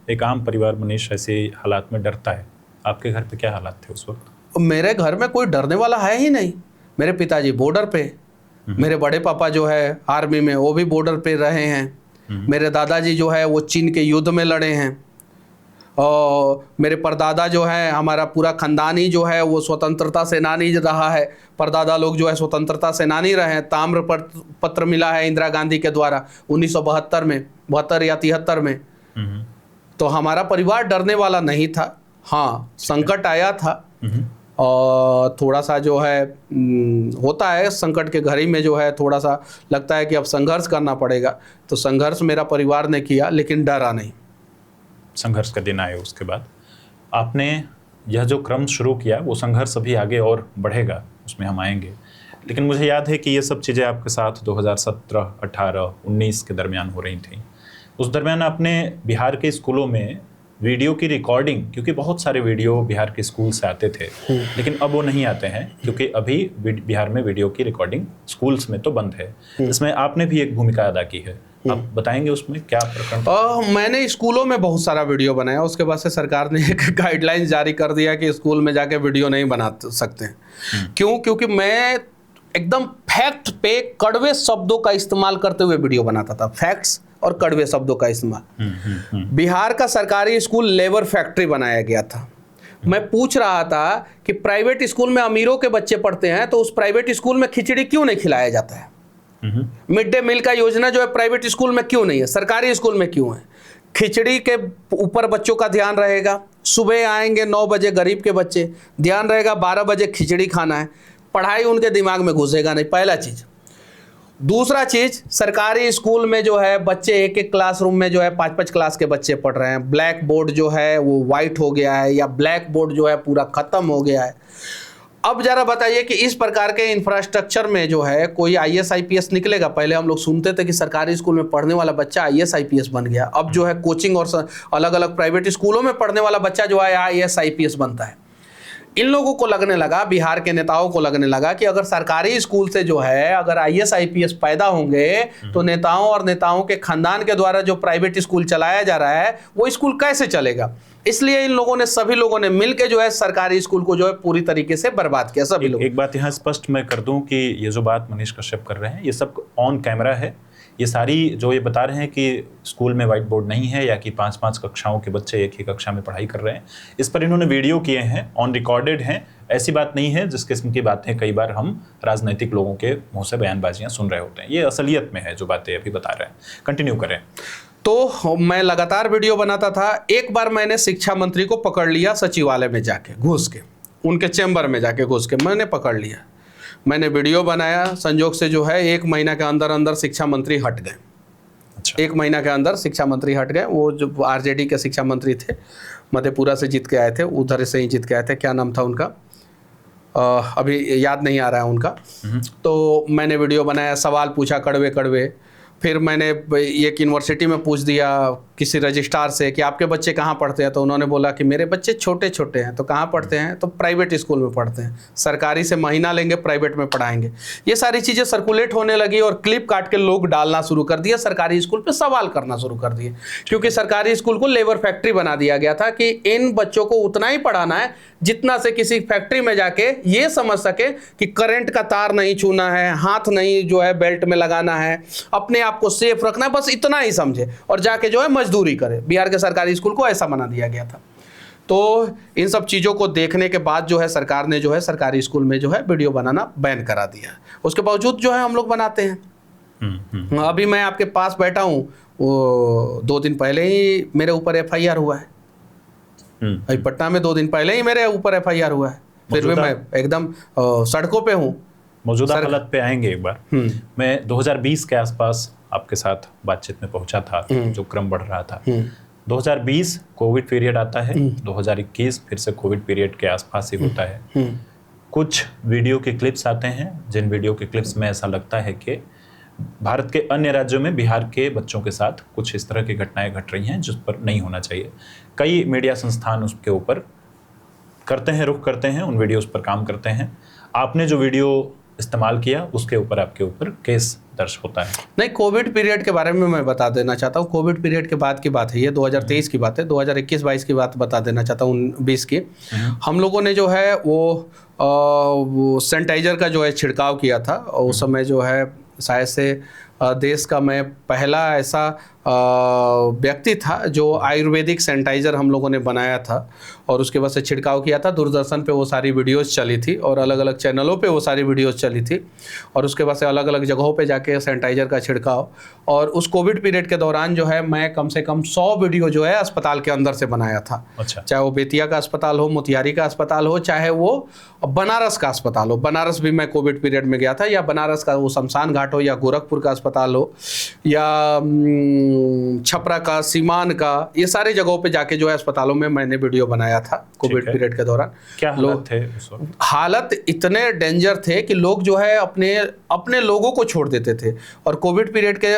एक आम परिवार मनीष ऐसे हालात में डरता है। आपके घर पे क्या हालात थे उस वक्त? मेरे घर में कोई डरने वाला है ही नहीं। मेरे पिताजी बॉर्डर पे, मेरे बड़े पापा जो है आर्मी में, वो भी बॉर्डर पे रहे हैं। मेरे दादाजी जो है वो चीन के युद्ध में लड़े हैं और मेरे परदादा जो है, हमारा पूरा खानदान ही जो है वो स्वतंत्रता सेनानी रहा है। परदादा लोग जो है स्वतंत्रता सेनानी रहे हैं। ताम्र पत्र मिला है इंदिरा गांधी के द्वारा 1972 में, 72 या 73 में। तो हमारा परिवार डरने वाला नहीं था। हाँ, संकट आया था और थोड़ा सा जो है होता है संकट के घड़ी में जो है थोड़ा सा लगता है कि अब संघर्ष करना पड़ेगा। तो संघर्ष मेरा परिवार ने किया, लेकिन डरा नहीं। संघर्ष का दिन आए उसके बाद आपने यह जो क्रम शुरू किया, वो संघर्ष अभी आगे और बढ़ेगा, उसमें हम आएंगे। लेकिन मुझे याद है कि ये सब चीज़ें आपके साथ 2017, 18, 19 के दरमियान हो रही थी। उस दरमियान आपने बिहार के स्कूलों में वीडियो की रिकॉर्डिंग, क्योंकि बहुत सारे वीडियो बिहार के स्कूल से आते थे, लेकिन अब वो नहीं आते हैं क्योंकि अभी बिहार में वीडियो की रिकॉर्डिंग स्कूल्स में तो बंद है। इसमें आपने भी एक भूमिका अदा की है, आप बताएंगे उसमें क्या प्रकरण? मैंने स्कूलों में बहुत सारा वीडियो बनाया। उसके बाद से सरकार ने एक गाइडलाइंस जारी कर दिया कि स्कूल में जाके वीडियो नहीं बना सकते हैं। क्यों? क्योंकि मैं एकदम फैक्ट पे कड़वे शब्दों का इस्तेमाल करते हुए वीडियो बनाता था। फैक्ट्स और कड़वे शब्दों का इस्तेमाल। बिहार का सरकारी स्कूल लेबर फैक्ट्री बनाया गया था। मैं पूछ रहा था कि प्राइवेट स्कूल में अमीरों के बच्चे पढ़ते हैं तो उस प्राइवेट स्कूल में खिचड़ी क्यों नहीं खिलाया जाता है? मिड डे मील का योजना जो है प्राइवेट स्कूल में क्यों नहीं है, सरकारी स्कूल में क्यों है? खिचड़ी के ऊपर बच्चों का ध्यान रहेगा। सुबह आएंगे 9 बजे गरीब के बच्चे, ध्यान रहेगा 12 बजे खिचड़ी खाना है। पढ़ाई उनके दिमाग में घुसेगा नहीं, पहला चीज। दूसरा चीज, सरकारी स्कूल में जो है बच्चे एक एक क्लासरूम में जो है 5-5 क्लास के बच्चे पढ़ रहे हैं। ब्लैक बोर्ड जो है वो वाइट हो गया है या ब्लैक बोर्ड जो है पूरा खत्म हो गया है। अब जरा बताइए कि इस प्रकार के इंफ्रास्ट्रक्चर में जो है कोई IAS IPS निकलेगा? पहले हम लोग सुनते थे कि सरकारी स्कूल में पढ़ने वाला बच्चा IAS IPS बन गया। अब जो है कोचिंग और अलग अलग प्राइवेट स्कूलों में पढ़ने वाला बच्चा जो है IAS IPS बनता है। इन लोगों को लगने लगा, बिहार के नेताओं को लगने लगा कि अगर सरकारी स्कूल से जो है अगर IAS IPS पैदा होंगे तो नेताओं और नेताओं के खानदान के द्वारा जो प्राइवेट स्कूल चलाया जा रहा है वो स्कूल कैसे चलेगा। इसलिए इन लोगों ने, सभी लोगों ने मिलकर जो है सरकारी स्कूल को जो है पूरी तरीके से बर्बाद किया। सभी लोग। एक बात यहाँ स्पष्ट मैं कर दूं कि ये जो बात मनीष कश्यप कर रहे हैं ये सब ऑन कैमरा है। ये सारी जो ये बता रहे हैं कि स्कूल में व्हाइट बोर्ड नहीं है या कि 5-5 कक्षाओं के बच्चे एक ही कक्षा में पढ़ाई कर रहे हैं, इस पर इन्होंने वीडियो किए हैं, ऑन रिकॉर्डेड हैं। ऐसी बात नहीं है जिस किस्म की बातें कई बार हम राजनीतिक लोगों के मुंह से बयानबाजियां सुन रहे होते हैं। ये असलियत में है जो बातें अभी बता रहे हैं। कंटिन्यू करें। तो मैं लगातार वीडियो बनाता था। एक बार मैंने शिक्षा मंत्री को पकड़ लिया सचिवालय में जाके घुस के, उनके चैम्बर में जाके घुस के मैंने पकड़ लिया। मैंने वीडियो बनाया, संजोग से जो है 1 महीना के अंदर अंदर शिक्षा मंत्री हट गए। अच्छा। 1 महीना के अंदर शिक्षा मंत्री हट गए। वो जो आरजेडी के शिक्षा मंत्री थे, मधेपुरा से जीत के आए थे, उधर से ही जीत के आए थे, क्या नाम था उनका, अभी याद नहीं आ रहा है उनका। तो मैंने वीडियो बनाया, सवाल पूछा कड़वे कड़वे। फिर मैंने एक यूनिवर्सिटी में पूछ दिया किसी रजिस्ट्रार से कि आपके बच्चे कहाँ पढ़ते हैं, तो उन्होंने बोला कि मेरे बच्चे छोटे छोटे हैं। तो कहाँ पढ़ते हैं, तो प्राइवेट स्कूल में पढ़ते हैं, सरकारी से महीना लेंगे, प्राइवेट में पढ़ाएंगे। ये सारी चीज़ें सर्कुलेट होने लगी और क्लिप काट के लोग डालना शुरू कर दिया, सरकारी स्कूल पे सवाल करना शुरू कर दिए। क्योंकि सरकारी स्कूल को लेबर फैक्ट्री बना दिया गया था कि इन बच्चों को उतना ही पढ़ाना है जितना से किसी फैक्ट्री में जाके ये समझ सके कि करंट का तार नहीं छूना है, हाथ नहीं जो है बेल्ट में लगाना है, अपने आप को सेफ रखना है, बस इतना ही समझे और जाके जो है मजदूरी करे। बिहार के सरकारी स्कूल को ऐसा बना दिया गया था। तो इन सब चीज़ों को देखने के बाद जो है सरकार ने जो है सरकारी स्कूल में जो है वीडियो बनाना बैन करा दिया। उसके बावजूद जो है हम लोग बनाते हैं। अभी मैं आपके पास बैठा हूँ, वो 2 दिन पहले ही मेरे ऊपर FIR हुआ है। अभी पटना में 2 दिन पहले ही मेरे ऊपर FIR हुआ है, फिर भी मैं एकदम सड़कों पे हूँ। मौजूदा हालत पे आएंगे एक बार। मैं 2020 के आसपास आपके साथ बातचीत में पहुंचा था, जो क्रम बढ़ रहा था। 2020 कोविड पीरियड आता है, 2021 फिर से कोविड पीरियड के आसपास ही होता है। कुछ वीडियो के क्लिप्स आते हैं, जिन वीडियो के क्लिप्स में ऐसा लगता है कि भारत के अन्य राज्यों में बिहार के बच्चों के साथ कुछ इस तरह की घटनाएं घट रही हैं जिस पर नहीं होना चाहिए। कई मीडिया संस्थान उसके ऊपर करते हैं, रुख करते हैं, उन वीडियोस पर काम करते हैं। आपने जो वीडियो इस्तेमाल किया उसके ऊपर आपके ऊपर केस दर्ज होता है। नहीं, कोविड पीरियड के बारे में मैं बता देना चाहता हूँ। कोविड पीरियड के बाद की बात है, ये 2023 की बात है। 2021-22 की बात बता देना चाहता हूँ, 20 की। हम लोगों ने जो है वो सैनिटाइजर का जो है छिड़काव किया था। और उस समय जो है शायद से देश का मैं पहला ऐसा व्यक्ति था जो आयुर्वेदिक सैनिटाइज़र हम लोगों ने बनाया था और उसके बाद से छिड़काव किया था। दूरदर्शन पे वो सारी वीडियोस चली थी और अलग अलग चैनलों पे वो सारी वीडियोस चली थी और उसके बाद से अलग अलग जगहों पे जाके सैनिटाइज़र का छिड़काव। और उस कोविड पीरियड के दौरान जो है मैं कम से कम 100 वीडियो जो है अस्पताल के अंदर से बनाया था। अच्छा। चाहे वो बेतिया का अस्पताल हो, मोतिहारी का अस्पताल हो, चाहे वो बनारस का अस्पताल हो। बनारस भी मैं कोविड पीरियड में गया था, या बनारस का वो शमशान घाट हो, या गोरखपुर का अस्पताल हो, या छपरा का, सीमान का, ये सारी जगहों पे जाके जो है अस्पतालों में मैंने वीडियो बनाया था कोविड पीरियड के दौरान। क्या हालत थे उस वक्त? हालत इतने डेंजर थे कि लोग जो है अपने लोगों को छोड़ देते थे। और कोविड पीरियड के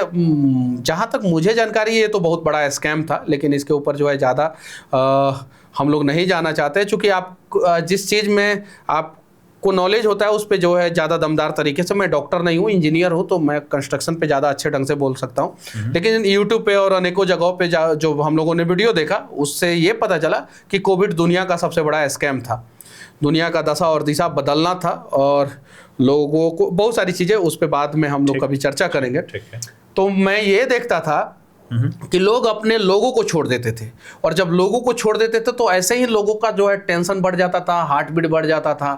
जहाँ तक मुझे जानकारी है, ये तो बहुत बड़ा स्कैम था, लेकिन इसके ऊपर जो है ज़्यादा हम लोग नहीं जाना चाहते, चूँकि आप जिस चीज़ में आप को नॉलेज होता है उस पे जो है ज़्यादा दमदार तरीके से, मैं डॉक्टर नहीं हूँ, इंजीनियर हूँ, तो मैं कंस्ट्रक्शन पे ज़्यादा अच्छे ढंग से बोल सकता हूँ। लेकिन यूट्यूब पे और अनेकों जगहों पे जो हम लोगों ने वीडियो देखा, उससे ये पता चला कि कोविड दुनिया का सबसे बड़ा स्कैम था। दुनिया का दशा और दिशा बदलना था और लोगों को बहुत सारी चीज़ें, उस पर बाद में हम लोग कभी चर्चा करेंगे। तो मैं ये देखता था कि लोग अपने लोगों को छोड़ देते थे, और जब लोगों को छोड़ देते थे तो ऐसे ही लोगों का जो है टेंशन बढ़ जाता था, हार्ट बीट बढ़ जाता था,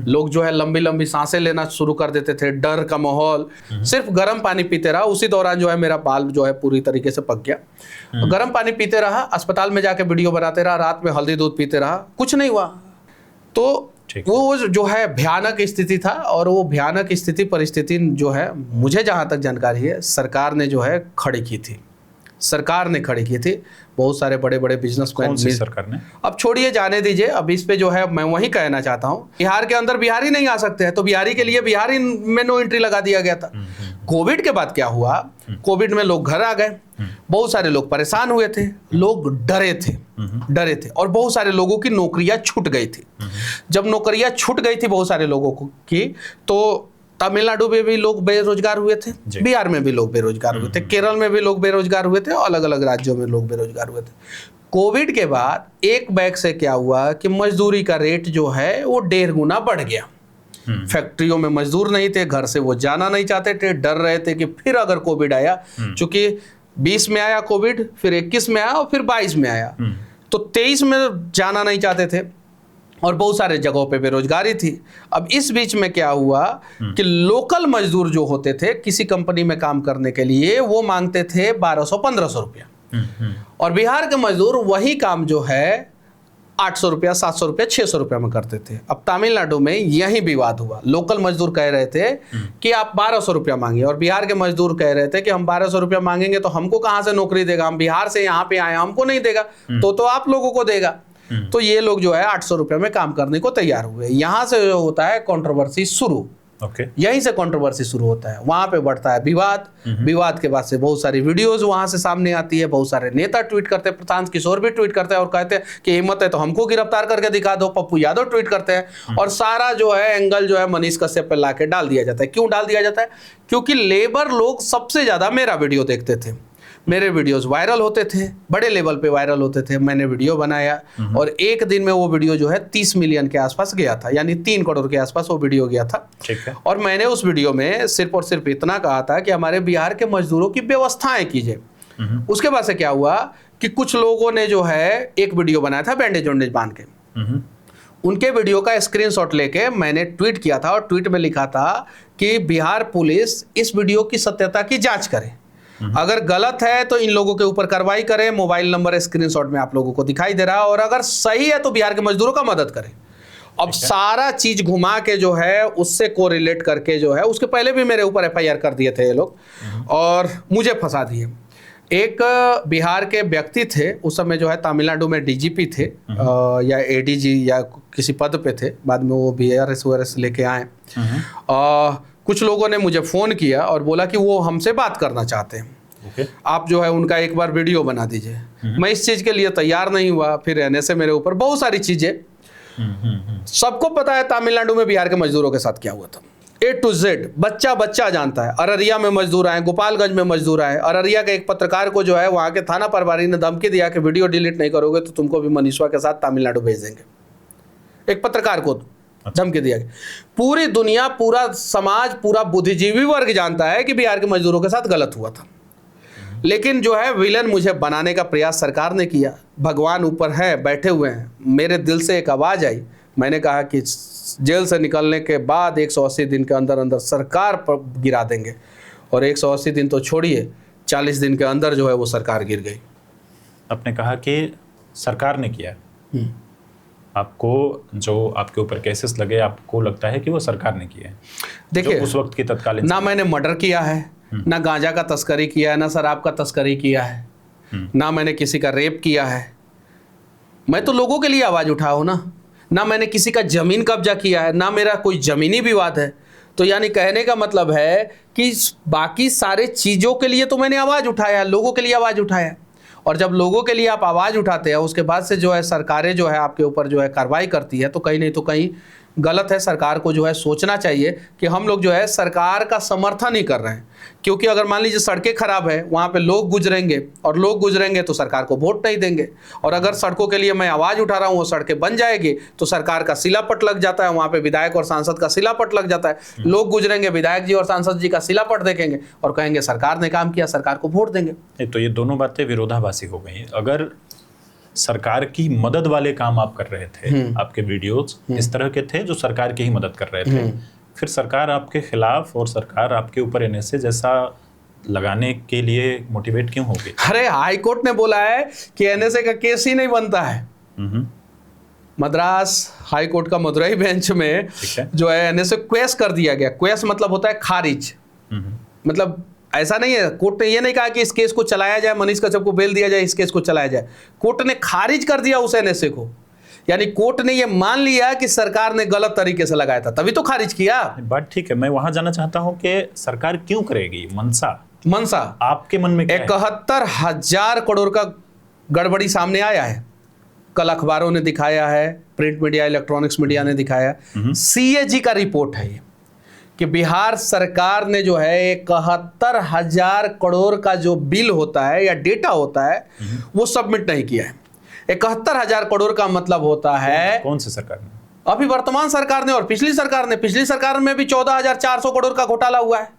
लोग जो है लंबी लंबी सांसें लेना शुरू कर देते थे, डर का माहौल। सिर्फ गर्म पानी पीते रहा, उसी दौरान जो है मेरा बाल जो है पूरी तरीके से पक गया। गर्म पानी पीते रहा, अस्पताल में जाके वीडियो बनाते रहा, रात में हल्दी दूध पीते रहा, कुछ नहीं हुआ। तो वो जो है भयानक स्थिति था, और वो भयानक स्थिति परिस्थिति जो है मुझे जहाँ तक जानकारी है सरकार ने जो है खड़ी की थी। सरकार ने खड़ी की थी, बहुत सारे बड़े बड़े बिजनेसमैन। सरकार ने, अब छोड़िए, जाने दीजिए। अब इस पे जो है मैं वही कहना चाहता हूँ, बिहार के अंदर बिहारी नहीं आ सकते हैं, तो बिहारी के लिए बिहारी में नो एंट्री लगा दिया गया था। कोविड के बाद क्या हुआ, कोविड में लोग घर आ गए, बहुत सारे लोग परेशान हुए थे, लोग डरे थे और बहुत सारे लोगों की नौकरियां छूट गई थी। जब नौकरियां छूट गई थी बहुत सारे लोगों की, तो तमिलनाडु में भी लोग बेरोजगार हुए थे, बिहार में भी लोग बेरोजगार हुए थे, केरल में भी लोग बेरोजगार हुए थे, अलग अलग राज्यों में लोग बेरोजगार हुए थे। कोविड के बाद एक बैग से क्या हुआ कि मजदूरी का रेट जो है वो 1.5 गुना बढ़ गया। फैक्ट्रियों में मजदूर नहीं थे, घर से वो जाना नहीं चाहते थे, डर रहे थे कि फिर अगर कोविड आया, चूंकि 20 में आया कोविड, फिर 21 में आया और फिर 22 में आया, तो 23 में जाना नहीं चाहते थे और बहुत सारे जगहों पे बेरोजगारी थी। अब इस बीच में क्या हुआ कि लोकल मजदूर जो होते थे किसी कंपनी में काम करने के लिए, वो मांगते थे 1200-1500 रुपया, और बिहार के मजदूर वही काम जो है 800 रुपया, 700 रुपया, 600 रुपया में करते थे। अब तमिलनाडु में यही विवाद हुआ। लोकल मजदूर कह रहे थे कि आप 1200 रुपया मांगिए, और बिहार के मजदूर कह रहे थे कि हम 1200 रुपया मांगेंगे तो हमको कहाँ से नौकरी देगा, हम बिहार से यहाँ पे आए, हमको नहीं देगा, तो आप लोगों को देगा। तो ये लोग जो है 800 रुपये में काम करने को तैयार हुए। यहाँ से जो होता है कंट्रोवर्सी शुरू, यहीं से कंट्रोवर्सी शुरू होता है, वहां पे बढ़ता है विवाद। विवाद के बाद से बहुत सारी वीडियोस वहां से सामने आती है, बहुत सारे नेता ट्वीट करते हैं, प्रशांत किशोर भी ट्वीट करते हैं और कहते हैं कि हिम्मत है तो हमको गिरफ्तार करके दिखा दो। पप्पू यादव ट्वीट करते हैं, और सारा जो है एंगल जो है मनीष कश्यप पे लाके डाल दिया जाता है। क्यों डाल दिया जाता है? क्योंकि लेबर लोग सबसे ज्यादा मेरा वीडियो देखते थे, मेरे वीडियोस वायरल होते थे, बड़े लेवल पे वायरल होते थे। मैंने वीडियो बनाया और एक दिन में वो वीडियो जो है 30 मिलियन के आसपास गया था, यानी 3 करोड़ के आसपास वो वीडियो गया था। ठीक है। और मैंने उस वीडियो में सिर्फ और सिर्फ इतना कहा था कि हमारे बिहार के मजदूरों की व्यवस्थाएं कीजिए। उसके बाद से क्या हुआ कि कुछ लोगों ने जो है एक वीडियो बनाया था बैंडेज वैंडेज बांध के, उनके वीडियो का स्क्रीनशॉट लेके मैंने ट्वीट किया था, और ट्वीट में लिखा था कि बिहार पुलिस इस वीडियो की सत्यता की जांच करे, अगर गलत है तो इन लोगों के ऊपर कार्रवाई करें। मोबाइल नंबर स्क्रीनशॉट में आप लोगों को दिखाई दे रहा है, और अगर सही है तो बिहार के मजदूरों का मदद करें। अब सारा चीज घुमा के जो है उससे कोरिलेट करके जो है, उसके पहले भी मेरे ऊपर FIR कर दिए थे ये लोग और मुझे फंसा दिए। एक बिहार के व्यक्ति थे, उस समय जो है तमिलनाडु में DGP थे या ADG या किसी पद पे थे, बाद में वो BRS लेके आए। कुछ लोगों ने मुझे फ़ोन किया और बोला कि वो हमसे बात करना चाहते हैं, आप जो है उनका एक बार वीडियो बना दीजिए। मैं इस चीज़ के लिए तैयार नहीं हुआ। फिर रहने से मेरे ऊपर बहुत सारी चीज़ें, सबको पता है तमिलनाडु में बिहार के मजदूरों के साथ क्या हुआ था, A to Z बच्चा बच्चा जानता है। अररिया में मजदूर आए, गोपालगंज में मजदूर आए। अररिया के एक पत्रकार को जो है वहाँ के थाना प्रभारी ने धमकी दिया कि वीडियो डिलीट नहीं करोगे तो तुमको भी मनीषवा के साथ तमिलनाडु भेज देंगे। एक पत्रकार को धमकी दिया गया। पूरी दुनिया, पूरा समाज, पूरा बुद्धिजीवी वर्ग जानता है कि बिहार के मजदूरों के साथ गलत हुआ था, लेकिन जो है विलन मुझे बनाने का प्रयास सरकार ने किया। भगवान ऊपर है, बैठे हुए हैं। मेरे दिल से एक आवाज़ आई, मैंने कहा कि जेल से निकलने के बाद 180 दिन के अंदर अंदर सरकार पर गिरा देंगे, और 180 दिन तो छोड़िए, 40 दिन के अंदर जो है वो सरकार गिर गई। आपने कहा कि सरकार ने किया, आपको जो आपके ऊपर केसेस लगे, आपको लगता है कि वो सरकार ने किए? देखिए, उस वक्त की तत्कालीन, ना मैंने मर्डर किया है, ना गांजा का तस्करी किया है, ना शराब का तस्करी किया है, ना मैंने किसी का रेप किया है। मैं तो लोगों के लिए आवाज़ उठाया हूँ ना मैंने किसी का जमीन कब्जा किया है, ना मेरा कोई जमीनी विवाद है। तो यानी कहने का मतलब है कि बाकी सारे चीज़ों के लिए तो मैंने आवाज़ उठाया, लोगों के लिए आवाज़ उठाया। और जब लोगों के लिए आप आवाज़ उठाते हैं, उसके बाद से जो है सरकारें जो है आपके ऊपर जो है कार्रवाई करती है, तो कहीं नहीं तो कहीं गलत है। सरकार को जो है सोचना चाहिए कि हम लोग जो है सरकार का समर्थन ही कर रहे हैं, क्योंकि अगर मान लीजिए सड़कें खराब है, वहाँ पे लोग गुजरेंगे, और लोग गुजरेंगे तो सरकार को वोट नहीं देंगे। और अगर सड़कों के लिए मैं आवाज़ उठा रहा हूँ, वो सड़कें बन जाएगी तो सरकार का सिलापट लग जाता है, वहाँ पे विधायक और सांसद का सिलापट लग जाता है। लोग गुजरेंगे, विधायक जी और सांसद जी का सिलापट देखेंगे और कहेंगे सरकार ने काम किया, सरकार को वोट देंगे। तो ये दोनों बातें विरोधाभासी हो गई। अगर सरकार की मदद वाले काम आप कर रहे थे, आपके वीडियोस इस तरह के थे जो सरकार की ही मदद कर रहे थे, फिर सरकार आपके खिलाफ और सरकार आपके ऊपर NSA जैसा लगाने के लिए मोटिवेट क्यों होगी? अरे हाई कोर्ट ने बोला है कि NSA का केस ही नहीं बनता है। मद्रास हाई कोर्ट का मदुरई बेंच में जो है NSA क्वेश कर दिया गया। क्वेश मतलब होता है खारिज, मतलब ऐसा नहीं है, कोर्ट ने ये नहीं कहा कि इस केस को चलाया जाए, मनीष कश्यप को बेल दिया जाए, इस केस को चलाया जाए। कोर्ट ने खारिज कर दिया उस NSA को, यानी कोर्ट ने ये मान लिया कि सरकार ने गलत तरीके से लगाया था, तभी तो खारिज किया। बात ठीक है, मैं वहां जाना चाहता हूं कि सरकार क्यों करेगी? मनसा आपके मन में 71,000 करोड़ का गड़बड़ी सामने आया है। कल अखबारों ने दिखाया है, प्रिंट मीडिया, इलेक्ट्रॉनिक्स मीडिया ने दिखाया। CAG का रिपोर्ट है ये कि बिहार सरकार ने जो है 71,000 करोड़ का जो बिल होता है या डेटा होता है वो सबमिट नहीं किया है। 71,000 करोड़ का मतलब होता है, कौन सी सरकार ने? अभी वर्तमान सरकार ने और पिछली सरकार ने। पिछली सरकार में भी 14,400 करोड़ का घोटाला हुआ है।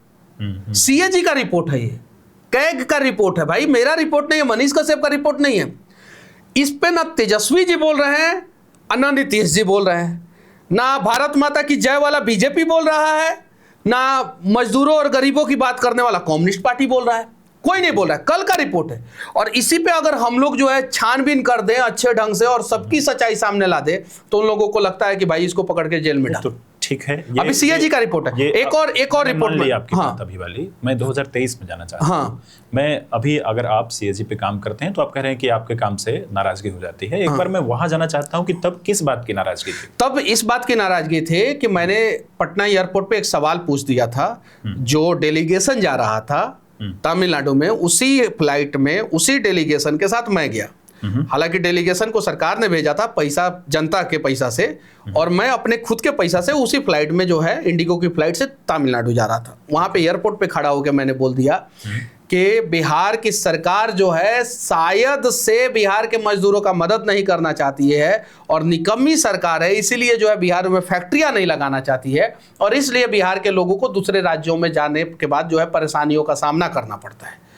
CAG का रिपोर्ट है ये, कैग का रिपोर्ट है भाई, मेरा रिपोर्ट नहीं है, मनीष कश्यप का रिपोर्ट नहीं है। इस पे ना तेजस्वी जी बोल रहे हैं, ना नीतीश जी बोल रहे हैं, ना भारत माता की जय वाला BJP बोल रहा है, ना मजदूरों और गरीबों की बात करने वाला कम्युनिस्ट पार्टी बोल रहा है। कोई नहीं बोल रहा है, कल का रिपोर्ट है। और इसी पे अगर हम लोग जो है छानबीन कर दें अच्छे ढंग से और सबकी सच्चाई सामने ला दे, तो उन लोगों को लगता है कि भाई इसको पकड़ के जेल में डाल। तो ठीक है, अभी सीएजी का रिपोर्ट है, एक और रिपोर्ट में आपकी बात अभी वाली मैं 2023 में जाना चाहता हूं। मैं अभी, अगर आप सीएजी पे काम करते हैं तो आप कह रहे हैं कि आपके काम से नाराजगी हो जाती है। एक बार मैं वहां जाना चाहता हूं कि तब किस बात की नाराजगी थी? तब इस बात की नाराजगी थी कि मैंने पटना एयरपोर्ट पे एक सवाल पूछ दिया था। जो डेलीगेशन जा रहा था तमिलनाडु में, उसी फ्लाइट में उसी डेलीगेशन के साथ मैं गया। हालांकि डेलीगेशन को सरकार ने भेजा था, पैसा जनता के पैसा से, और मैं अपने खुद के पैसा से उसी फ्लाइट में जो है इंडिगो की फ्लाइट से तमिलनाडु जा रहा था। वहां पे एयरपोर्ट पे खड़ा होकर मैंने बोल दिया कि बिहार की सरकार जो है शायद से बिहार के मजदूरों का मदद नहीं करना चाहती है और निकम्मी सरकार है, इसीलिए जो है बिहार में फैक्ट्रियां नहीं लगाना चाहती है, और इसलिए बिहार के लोगों को दूसरे राज्यों में जाने के बाद जो है परेशानियों का सामना करना पड़ता है।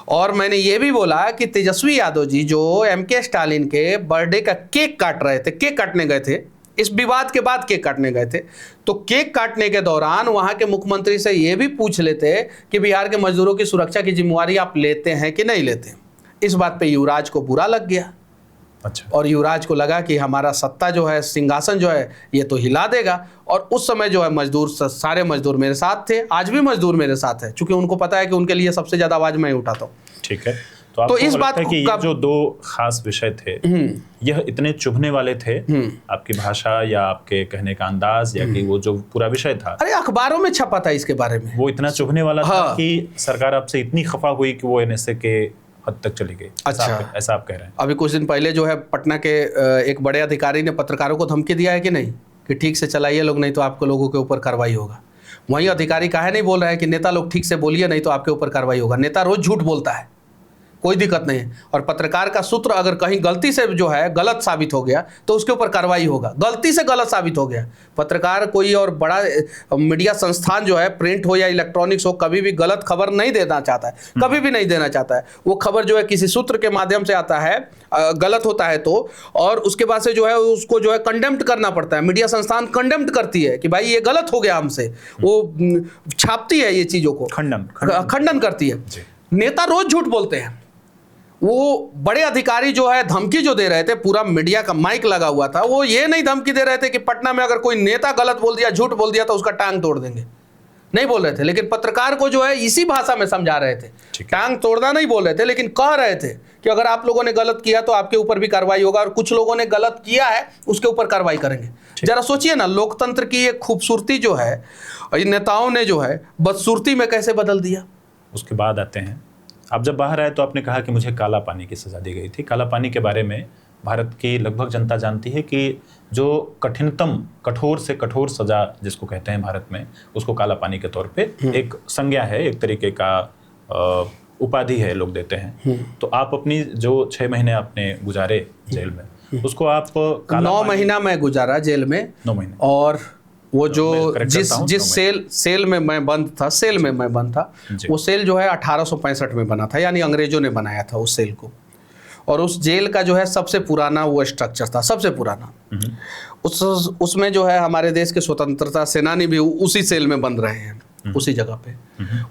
और मैंने ये भी बोला कि तेजस्वी यादव जी जो एमके स्टालिन के बर्थडे का केक काट रहे थे, केक काटने गए थे, इस विवाद के बाद केक काटने गए थे, तो केक काटने के दौरान वहां के मुख्यमंत्री से ये भी पूछ लेते कि बिहार के मजदूरों की सुरक्षा की जिम्मेवारी आप लेते हैं कि नहीं लेते। इस बात पे युवराज को बुरा लग गया। अच्छा। और युवराज को लगा कि हमारा सत्ता जो है, सिंहासन जो है, ये तो हिला देगा। और उस समय जो है मजदूर, सारे मजदूर मेरे साथ थे, आज भी मजदूर मेरे साथ है, क्योंकि उनको पता है कि उनके लिए सबसे ज्यादा आवाज मैं उठाता हूँ। ठीक है, तो इस बात है कि ये जो दो खास विषय थे, यह इतने चुभने वाले थे, आपकी भाषा या आपके कहने का अंदाज, या कि वो जो पूरा विषय था, अरे अखबारों में छपा था इसके बारे में, वो इतना चुभने वाला था कि सरकार आपसे इतनी खफा हुई कि वो एनएसए के हद तक चली गई। अच्छा, ऐसा आप कह रहे हैं? अभी कुछ दिन पहले जो है पटना के एक बड़े अधिकारी ने पत्रकारों को धमकी दिया है कि नहीं, कि ठीक से चलाइए लोग, नहीं तो आपको लोगों के ऊपर कार्रवाई होगा। वही अधिकारी काहे नहीं बोल रहा है कि नेता लोग ठीक से बोलिए, नहीं तो आपके ऊपर कार्रवाई होगा। नेता रोज झूठ बोलता है, कोई दिक्कत नहीं है, और पत्रकार का सूत्र अगर कहीं गलती से जो है गलत साबित हो गया तो उसके ऊपर कार्रवाई होगा। गलती से गलत साबित हो गया, पत्रकार कोई और बड़ा मीडिया संस्थान जो है, प्रिंट हो या इलेक्ट्रॉनिक्स हो, कभी भी गलत खबर नहीं देना चाहता है, कभी भी नहीं देना चाहता है। वो खबर जो है किसी सूत्र के माध्यम से आता है, गलत होता है तो, और उसके बाद से जो है उसको जो है कंडेम्ड करना पड़ता है। मीडिया संस्थान कंडेम्ड करती है कि भाई ये गलत हो गया हमसे, वो छापती है ये चीज़ों को, खंडन करती है। नेता रोज झूठ बोलते हैं। वो बड़े अधिकारी जो है धमकी जो दे रहे थे, पूरा मीडिया का माइक लगा हुआ था, वो ये नहीं धमकी दे रहे थे कि पटना में अगर कोई नेता गलत बोल दिया, झूठ बोल दिया तो उसका टांग तोड़ देंगे, नहीं बोल रहे थे। लेकिन पत्रकार को जो है इसी भाषा में समझा रहे थे। टांग तोड़ना नहीं बोल रहे थे, लेकिन कह रहे थे कि अगर आप लोगों ने गलत किया तो आपके ऊपर भी कार्रवाई होगा, और कुछ लोगों ने गलत किया है उसके ऊपर कार्रवाई करेंगे। जरा सोचिए ना, लोकतंत्र की ये खूबसूरती जो है, नेताओं ने जो है बदसूरती में कैसे बदल दिया। उसके बाद आते हैं, आप जब बाहर आए तो आपने कहा कि मुझे काला पानी की सज़ा दी गई थी। काला पानी के बारे में भारत की लगभग जनता जानती है कि जो कठिनतम, कठोर से कठोर सज़ा जिसको कहते हैं भारत में, उसको काला पानी के तौर पे एक संज्ञा है, एक तरीके का उपाधि है, लोग देते हैं। तो आप अपनी जो 6 महीने आपने गुजारे जेल में, उसको आप 9 महीना मैं गुजारा जेल में, 9 महीने, और वो जो जिस सेल में मैं बंद था, वो सेल जो है 1865 में बना था, यानी अंग्रेजों ने बनाया था उस सेल को। और उस जेल का जो है सबसे पुराना वो स्ट्रक्चर था, सबसे पुराना। उसमें जो है हमारे देश के स्वतंत्रता सेनानी भी उसी सेल में बंद रहे हैं, उसी जगह पे।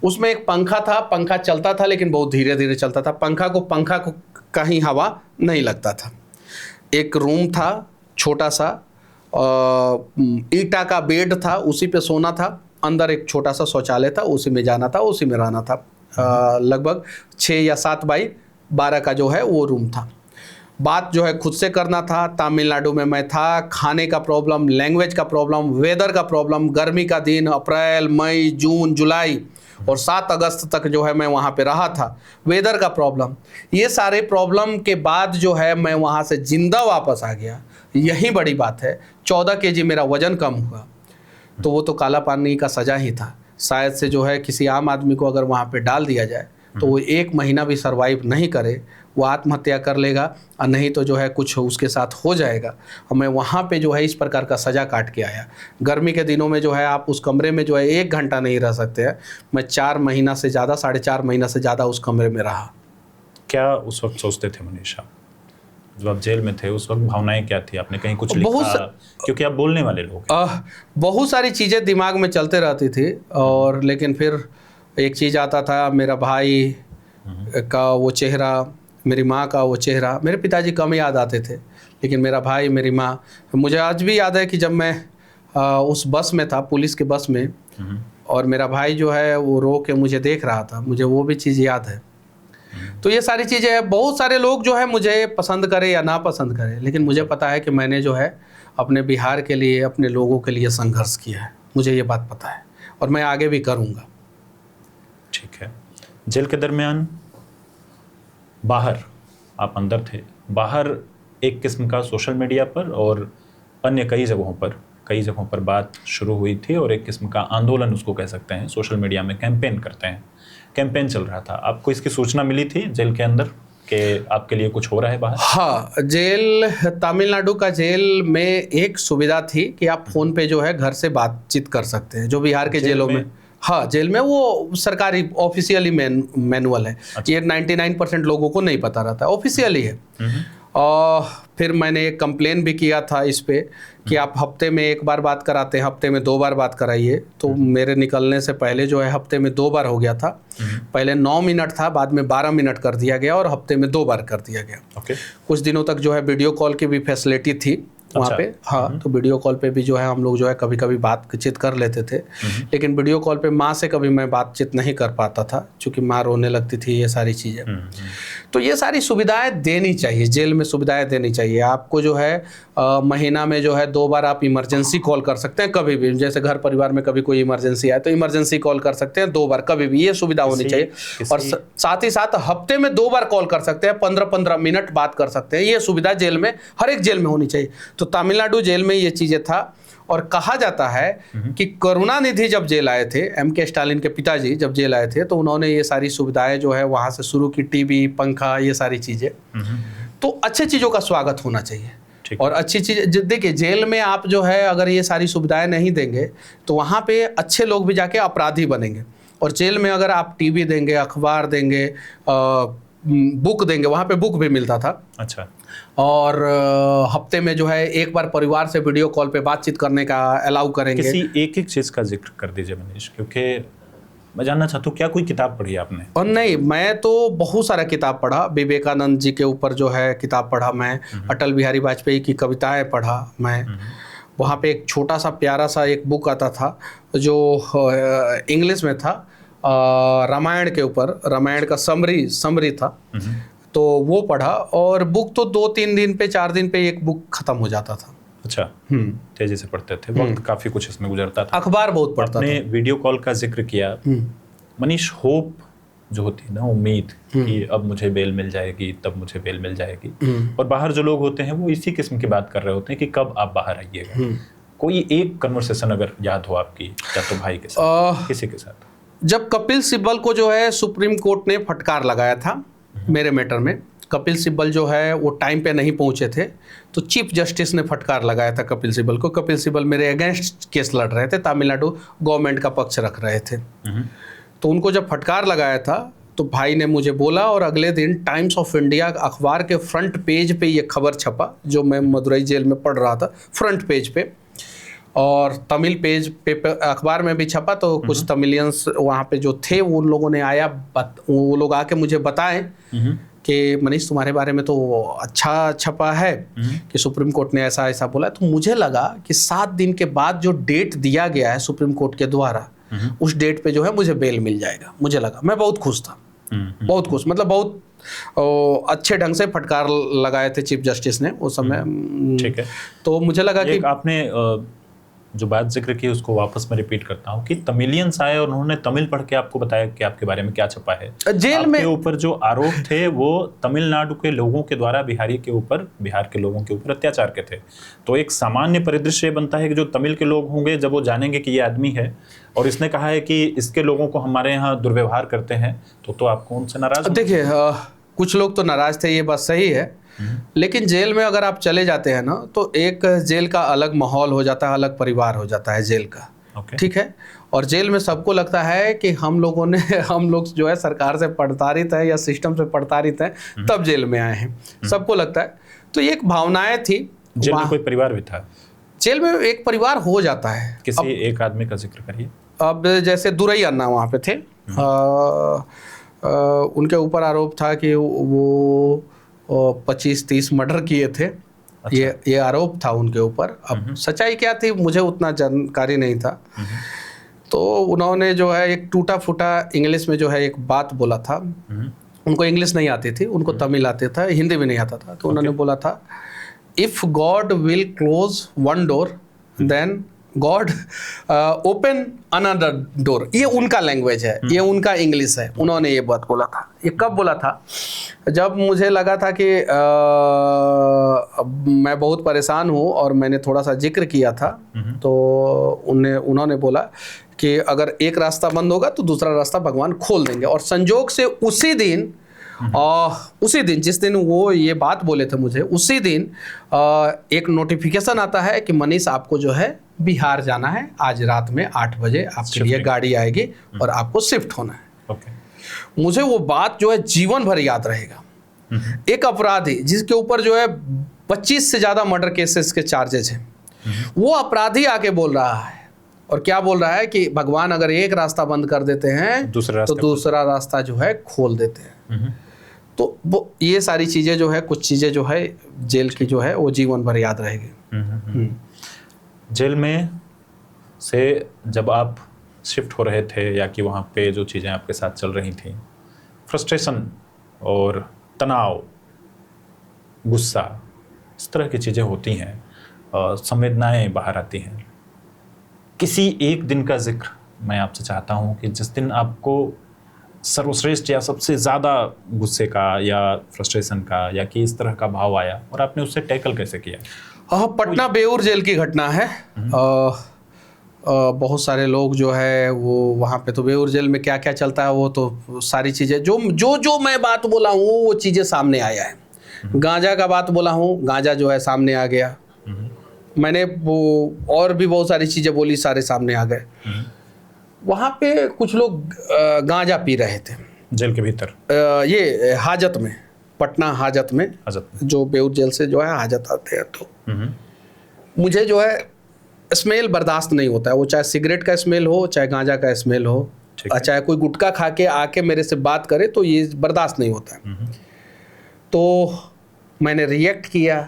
उसमें एक पंखा था, पंखा चलता था लेकिन बहुत धीरे धीरे चलता था। पंखा को कहीं हवा नहीं लगता था। एक रूम था छोटा सा, ईटा का बेड था, उसी पे सोना था। अंदर एक छोटा सा शौचालय था, उसी में जाना था, उसी में रहना था। लगभग 6 या 7 बाई 12 का जो है वो रूम था। बात जो है खुद से करना था। तमिलनाडु में मैं था, खाने का प्रॉब्लम, लैंग्वेज का प्रॉब्लम, वेदर का प्रॉब्लम, गर्मी का दिन, अप्रैल, मई, जून, जुलाई और 7 अगस्त तक जो है मैं वहाँ पे रहा था। वेदर का प्रॉब्लम, ये सारे प्रॉब्लम के बाद जो है मैं वहाँ से जिंदा वापस आ गया। यही बड़ी बात है। 14 kg मेरा वजन कम हुआ, तो वो तो काला पानी का सज़ा ही था। शायद से जो है किसी आम आदमी को अगर वहाँ पे डाल दिया जाए तो वो 1 महीना भी सरवाइव नहीं करे, वो आत्महत्या कर लेगा, और नहीं तो जो है कुछ उसके साथ हो जाएगा। और मैं वहाँ पे जो है इस प्रकार का सज़ा काट के आया। गर्मी के दिनों में जो है आप उस कमरे में जो है 1 घंटा नहीं रह सकते हैं। मैं 4 महीना से ज़्यादा, 4.5 महीना से ज़्यादा उस कमरे में रहा। क्या उस वक्त सोचते थे मनीषा, जब आप जेल में थे, उस वक्त भावनाएं क्या थी? आपने कहीं कुछ लिखा? क्योंकि आप बोलने वाले लोग हैं। बहुत सारी चीज़ें दिमाग में चलते रहती थी, और लेकिन फिर एक चीज़ आता था, मेरा भाई का वो चेहरा, मेरी माँ का वो चेहरा, मेरे पिताजी कम याद आते थे, लेकिन मेरा भाई, मेरी माँ, मुझे आज भी याद है कि जब मैं उस बस में था, पुलिस के बस में, और मेरा भाई जो है वो रो के मुझे देख रहा था, मुझे वो भी चीज़ याद है। तो ये सारी चीज़ें, बहुत सारे लोग जो है मुझे पसंद करें या ना पसंद करें, लेकिन मुझे पता है कि मैंने जो है अपने बिहार के लिए, अपने लोगों के लिए संघर्ष किया है, मुझे ये बात पता है और मैं आगे भी करूँगा। ठीक है। जेल के दरमियान बाहर आप अंदर थे, बाहर एक किस्म का सोशल मीडिया पर और अन्य कई जगहों पर बात शुरू हुई थी और एक किस्म का आंदोलन उसको कह सकते हैं, सोशल मीडिया में कैंपेन करते हैं, कैंपेन चल रहा था। आपको इसकी सूचना मिली थी जेल के अंदर कि आपके लिए कुछ हो रहा है बाहर? हाँ, जेल, तमिलनाडु का जेल में एक सुविधा थी कि आप फ़ोन पे जो है घर से बातचीत कर सकते हैं, जो बिहार के जेलों में। हाँ, जेल में वो सरकारी ऑफिशियली मैनुअल है। अच्छा। ये 99% लोगों को नहीं पता रहता है, ऑफिशियली है। और फिर मैंने एक कंप्लेन भी किया था इस पे कि आप हफ्ते में एक बार बात कराते हैं, हफ्ते में 2 बार बात कराइए। तो मेरे निकलने से पहले जो है हफ्ते में 2 बार हो गया था। पहले 9 मिनट था, बाद में 12 मिनट कर दिया गया और हफ्ते में 2 बार कर दिया गया। कुछ दिनों तक जो है वीडियो कॉल की भी फैसिलिटी थी वहाँ पे। हाँ, तो वीडियो कॉल पे भी जो है हम लोग जो है कभी कभी बातचीत कर लेते थे, लेकिन वीडियो कॉल पे माँ से कभी मैं बातचीत नहीं कर पाता था, क्योंकि माँ रोने लगती थी, ये सारी चीज़ें। तो ये सारी सुविधाएं देनी चाहिए, जेल में सुविधाएं देनी चाहिए। आपको जो है महीना में जो है 2 बार आप इमरजेंसी कॉल कर सकते हैं, कभी भी, जैसे घर परिवार में कभी कोई इमरजेंसी आए तो इमरजेंसी कॉल कर सकते हैं 2 बार, कभी भी, ये सुविधा होनी चाहिए। और साथ ही साथ हफ्ते में 2 बार कॉल कर सकते हैं, 15-15 मिनट बात कर सकते हैं, ये सुविधा जेल में, हर एक जेल में होनी चाहिए। तो तमिलनाडु जेल में ये चीज़ें था। और कहा जाता है कि करुणानिधि जब जेल आए थे, M.K. स्टालिन के पिताजी जब जेल आए थे, तो उन्होंने ये सारी सुविधाएं जो है वहाँ से शुरू की, टीवी, पंखा, ये सारी चीज़ें। तो अच्छे चीज़ों का स्वागत होना चाहिए। और अच्छी चीज़, देखिए जेल में आप जो है अगर ये सारी सुविधाएं नहीं देंगे तो वहाँ पे अच्छे लोग भी जाके अपराधी बनेंगे। और जेल में अगर आप टीवी देंगे, अखबार देंगे, बुक देंगे, वहाँ पे बुक भी मिलता था। अच्छा। और हफ्ते में जो है एक बार परिवार से वीडियो कॉल पे बातचीत करने का अलाउ करेंगे। किसी एक चीज़ का जिक्र कर दीजिए मनीष, क्योंकि मैं जानना चाहता हूँ क्या कोई किताब पढ़ी आपने? और नहीं, मैं तो बहुत सारा किताब पढ़ा, विवेकानंद जी के ऊपर जो है किताब पढ़ा मैं, अटल बिहारी वाजपेयी की कविताएं पढ़ा मैं। वहाँ पे एक छोटा सा प्यारा सा एक बुक आता था जो इंग्लिश में था, रामायण के ऊपर, रामायण का समरी था, तो वो पढ़ा। और बुक तो 2-3 दिन पे, 4 दिन पे एक बुक खत्म हो जाता था। अच्छा। तेजी से पढ़ते थे, वक्त काफी कुछ इसमें गुजरता था। अखबार बहुत पढ़ता था। आपने वीडियो कॉल का जिक्र किया, मनीष, होप जो होती है ना, उम्मीद कि अब मुझे बेल मिल जाएगी, तब मुझे बेल मिल जाएगी, और बाहर जो लोग होते हैं वो इसी किस्म की बात कर रहे होते हैं कि कब आप बाहर आइएगा। कोई एक कन्वर्सेशन अगर याद हो आपकी, या तो भाई के साथ, किसी के साथ? जब कपिल सिब्बल को जो है सुप्रीम कोर्ट ने फटकार लगाया था मेरे मैटर में, कपिल सिब्बल जो है वो टाइम पे नहीं पहुंचे थे, तो चीफ जस्टिस ने फटकार लगाया था कपिल सिब्बल को। कपिल सिब्बल मेरे अगेंस्ट केस लड़ रहे थे, तमिलनाडु गवर्नमेंट का पक्ष रख रहे थे। तो उनको जब फटकार लगाया था तो भाई ने मुझे बोला, और अगले दिन टाइम्स ऑफ इंडिया अखबार के फ्रंट पेज पे ये खबर छपा, जो मैं मदुरई जेल में पढ़ रहा था, फ्रंट पेज पे, और तमिल पेज पे अखबार में भी छपा। तो कुछ तमिलियंस वहाँ पे जो थे उन लोगों ने वो लोग आके मुझे बताएं कि मनीष तुम्हारे बारे में तो अच्छा छपा है कि सुप्रीम कोर्ट ने ऐसा ऐसा बोला। तो मुझे लगा कि 7 दिन के बाद जो डेट दिया गया है सुप्रीम कोर्ट के द्वारा, उस डेट पे जो है मुझे बेल मिल जाएगा। मुझे लगा, मैं बहुत खुश था, बहुत खुश, मतलब बहुत अच्छे ढंग से फटकार लगाए थे चीफ जस्टिस ने उस समय। ठीक है। तो मुझे लगा कि आपने जो बात जिक्र की उसको वापस मैं रिपीट करता हूँ कि तमिलियंस आए और उन्होंने तमिल पढ़ के आपको बताया कि आपके बारे में क्या छपा है। जेल में ऊपर जो आरोप थे वो तमिलनाडु के लोगों के द्वारा बिहार के लोगों के ऊपर अत्याचार के थे। तो एक सामान्य परिदृश्य बनता है कि जो तमिल के लोग होंगे, जब वो जानेंगे कि ये आदमी है और इसने कहा है कि इसके लोगों को हमारे यहाँ दुर्व्यवहार करते हैं, तो आपको उनसे नाराज? देखिए, कुछ लोग तो नाराज थे, ये बात सही है, लेकिन जेल में अगर आप चले जाते हैं ना, तो एक जेल का अलग माहौल हो जाता है, अलग परिवार हो जाता है जेल का। ठीक है। और जेल में सबको लगता है कि हम लोग जो है सरकार से प्रताड़ित है या सिस्टम से प्रताड़ित है, तब जेल में आए हैं, सबको लगता है। तो ये एक भावनाएं थी। जेल में कोई परिवार भी था? जेल में एक परिवार हो जाता है। किसी एक आदमी का जिक्र करिए। अब जैसे दुरई अन्ना वहाँ पे थे, उनके ऊपर आरोप था कि वो 25-30 मर्डर किए थे। अच्छा। ये आरोप था उनके ऊपर। अब सच्चाई क्या थी मुझे उतना जानकारी नहीं था। तो उन्होंने जो है एक टूटा फूटा इंग्लिश में जो है एक बात बोला था। उनको इंग्लिश नहीं आती थी, उनको तमिल आते था, हिंदी भी नहीं आता था। तो उन्होंने बोला था, if God will close one door then God open another door. ये उनका लैंग्वेज है, ये उनका इंग्लिश है। उन्होंने ये बात बोला था। ये कब बोला था? जब मुझे लगा था कि मैं बहुत परेशान हूँ और मैंने थोड़ा सा जिक्र किया था। तो उन्होंने बोला कि अगर एक रास्ता बंद होगा तो दूसरा रास्ता भगवान खोल देंगे। और संजोग से उसी दिन जिस दिन वो ये बात बोले थे मुझे, उसी दिन एक नोटिफिकेशन आता है कि मनीष आपको जो है बिहार जाना है, आज रात में 8 बजे आपके लिए गाड़ी आएगी और आपको शिफ्ट होना है। मुझे वो बात जो है जीवन भर याद रहेगा। एक अपराधी जिसके ऊपर जो है 25 से ज़्यादा मर्डर केसेस के चार्जेज हैं, वो अपराधी आके बोल रहा है और क्या बोल रहा है कि भगवान अगर एक रास्ता बंद कर देते हैं तो दूसरा रास्ता जो है खोल देते हैं। तो वो ये सारी चीज़ें जो है, कुछ चीज़ें जो है जेल की जो है वो जीवन भर याद रहेगी। जेल में से जब आप शिफ्ट हो रहे थे या कि वहाँ पे जो चीज़ें आपके साथ चल रही थी, फ्रस्ट्रेशन और तनाव, गुस्सा, इस तरह की चीज़ें होती हैं, संवेदनाएं बाहर आती हैं। किसी एक दिन का जिक्र मैं आपसे चाहता हूँ कि जिस दिन आपको सर्वश्रेष्ठ या सबसे ज़्यादा गुस्से का या फ्रस्ट्रेशन का या कि इस तरह का भाव आया और आपने उससे टैकल कैसे किया? पटना बेऊर जेल की घटना है। बहुत सारे लोग जो है वो वहाँ पे, तो बेऊर जेल में क्या क्या चलता है वो तो सारी चीज़ें जो मैं बात बोला हूँ वो चीज़ें सामने आया है। गांजा का बात बोला हूँ, गांजा जो है सामने आ गया। मैंने वो और भी बहुत सारी चीज़ें बोली, सारे सामने आ गए। वहाँ पे कुछ लोग गांजा पी रहे थे जेल के भीतर, ये हाजत में, पटना हाजत में, जो बेऊर जेल से जो है हाजत आते हैं। तो मुझे जो है स्मेल बर्दाश्त नहीं होता है, वो चाहे सिगरेट का स्मेल हो, चाहे गांजा का स्मेल हो, चाहे कोई गुटखा खा के आके मेरे से बात करे, तो ये बर्दाश्त नहीं होता है। तो मैंने रिएक्ट किया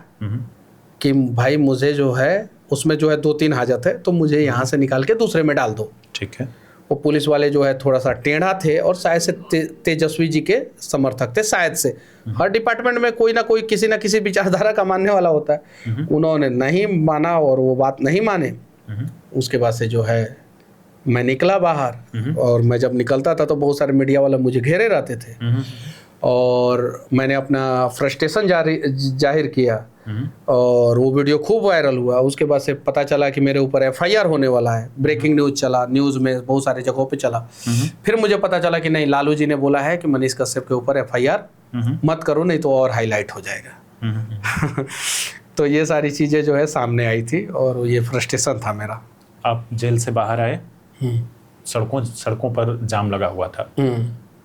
कि भाई मुझे जो है उसमें जो है 2-3 हाजत है, तो मुझे यहाँ से निकाल के दूसरे में डाल दो। ठीक है। वो पुलिस वाले जो है थोड़ा सा टेढ़ा थे और शायद से तेजस्वी जी के समर्थक थे, शायद से। हर डिपार्टमेंट में कोई ना कोई किसी ना किसी विचारधारा का मानने वाला होता है। उन्होंने नहीं माना और वो बात नहीं माने। उसके बाद से जो है मैं निकला बाहर, और मैं जब निकलता था तो बहुत सारे मीडिया वाले मुझे घेरे रहते थे और मैंने अपना फ्रस्ट्रेशन जाहिर किया और वो वीडियो खूब वायरल हुआ। उसके बाद से पता चला कि मेरे ऊपर FIR होने वाला है। ब्रेकिंग न्यूज़ चला, न्यूज़ में बहुत सारे जगहों पे चला। फिर मुझे पता चला कि नहीं, लालू जी ने बोला है कि मनीष कश्यप के ऊपर FIR मत करो, नहीं तो और हाईलाइट हो जाएगा। तो ये सारी चीज़ें जो है सामने आई थी और ये फ्रस्ट्रेशन था मेरा। आप जेल से बाहर आए, सड़कों पर जाम लगा हुआ था।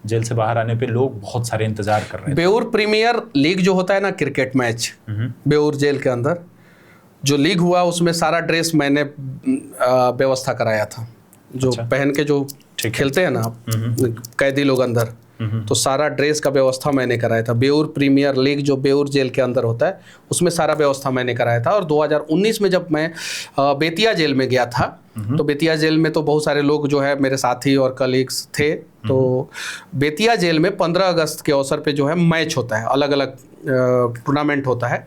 जेल से बाहर आने पे लोग बहुत सारे इंतजार कर रहे हैं। बेऊर प्रीमियर लीग जो होता है ना, क्रिकेट मैच, बेऊर जेल के अंदर जो लीग हुआ उसमें सारा ड्रेस मैंने व्यवस्था कराया था। जो पहन के जो खेलते हैं ना कैदी लोग अंदर, तो सारा ड्रेस का व्यवस्था मैंने कराया था। बेऊर प्रीमियर लीग जो बेऊर जेल के अंदर होता है उसमें सारा व्यवस्था मैंने कराया था। और 2019 में जब मैं बेतिया जेल में गया था, तो बेतिया जेल में तो बहुत सारे लोग जो है मेरे साथी और कलीग्स थे। तो बेतिया जेल में 15 अगस्त के अवसर पे जो है मैच होता है, अलग अलग टूर्नामेंट होता है,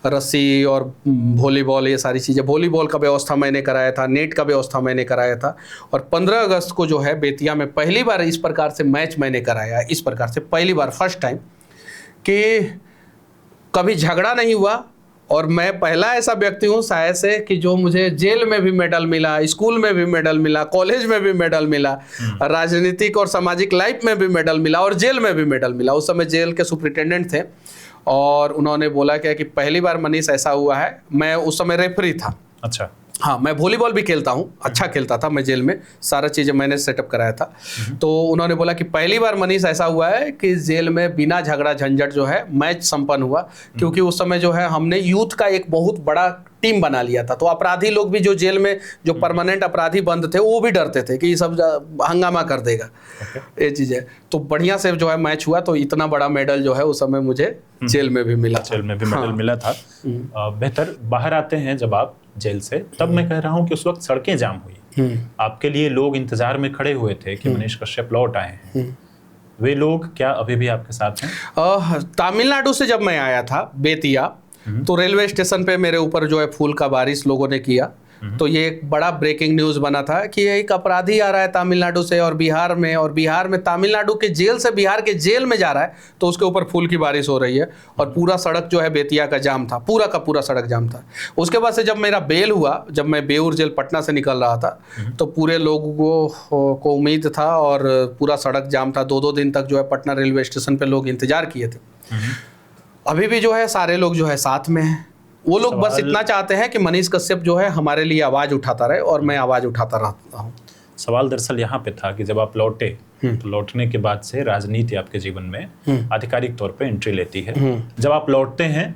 रस्सी और वॉलीबॉल, ये सारी चीज़ें। वॉलीबॉल का व्यवस्था मैंने कराया था, नेट का व्यवस्था मैंने कराया था। और 15 अगस्त को जो है बेतिया में पहली बार इस प्रकार से मैच मैंने कराया, इस प्रकार से पहली बार, फर्स्ट टाइम, कि कभी झगड़ा नहीं हुआ। और मैं पहला ऐसा व्यक्ति हूँ शायद से कि जो मुझे जेल में भी मेडल मिला, स्कूल में भी मेडल मिला, कॉलेज में भी मेडल मिला, राजनीतिक और सामाजिक लाइफ में भी मेडल मिला और जेल में भी मेडल मिला। उस समय जेल के सुपरिटेंडेंट थे और उन्होंने बोला क्या कि पहली बार मनीष ऐसा हुआ है। मैं उस समय रेफरी था। अच्छा। हाँ, मैं वॉलीबॉल भी खेलता हूँ, अच्छा खेलता था मैं जेल में, सारा चीज़ें मैंने सेटअप कराया था। तो उन्होंने बोला कि पहली बार मनीष ऐसा हुआ है कि जेल में बिना झगड़ा झंझट जो है मैच संपन्न हुआ। क्योंकि उस समय जो है हमने यूथ का एक बहुत बड़ा टीम बना लिया था। तो अपराधी लोग भी जो जेल में जो परमानेंट अपराधी बंद थे वो भी डरते थे कि ये सब हंगामा कर देगा। ये चीज़ है। तो बढ़िया से जो है मैच हुआ, तो इतना बड़ा मेडल जो है उस समय मुझे जेल में भी मिला। जेल में भी मेडल मिला था। बेहतर, बाहर आते हैं जब आप जेल से, तब मैं कह रहा हूँ कि उस वक्त सड़कें जाम हुई, आपके लिए लोग इंतजार में खड़े हुए थे कि मनीष कश्यप लौट आए हैं। वे लोग क्या अभी भी आपके साथ हैं? तमिलनाडु से जब मैं आया था बेतिया, तो रेलवे स्टेशन पे मेरे ऊपर जो है फूल का बारिश लोगों ने किया। तो ये एक बड़ा ब्रेकिंग न्यूज बना था कि एक अपराधी आ रहा है तमिलनाडु से और बिहार में तमिलनाडु के जेल से बिहार के जेल में जा रहा है, तो उसके ऊपर फूल की बारिश हो रही है और पूरा सड़क जो है बेतिया का जाम था, पूरा का पूरा सड़क जाम था। उसके बाद से जब मेरा बेल हुआ, जब मैं बेऊर जेल पटना से निकल रहा था, तो पूरे लोगों को उम्मीद था और पूरा सड़क जाम था। 2-2 दिन तक जो है पटना रेलवे स्टेशन पर लोग इंतजार किए थे। अभी भी जो है सारे लोग जो है साथ में हैं। वो लोग बस इतना चाहते हैं कि मनीष कश्यप जो है हमारे लिए आवाज़ उठाता रहे और मैं आवाज़ उठाता रहता हूँ। सवाल दरअसल यहाँ पे था कि जब आप लौटे, तो लौटने के बाद से राजनीति आपके जीवन में आधिकारिक तौर पे एंट्री लेती है। जब आप लौटते हैं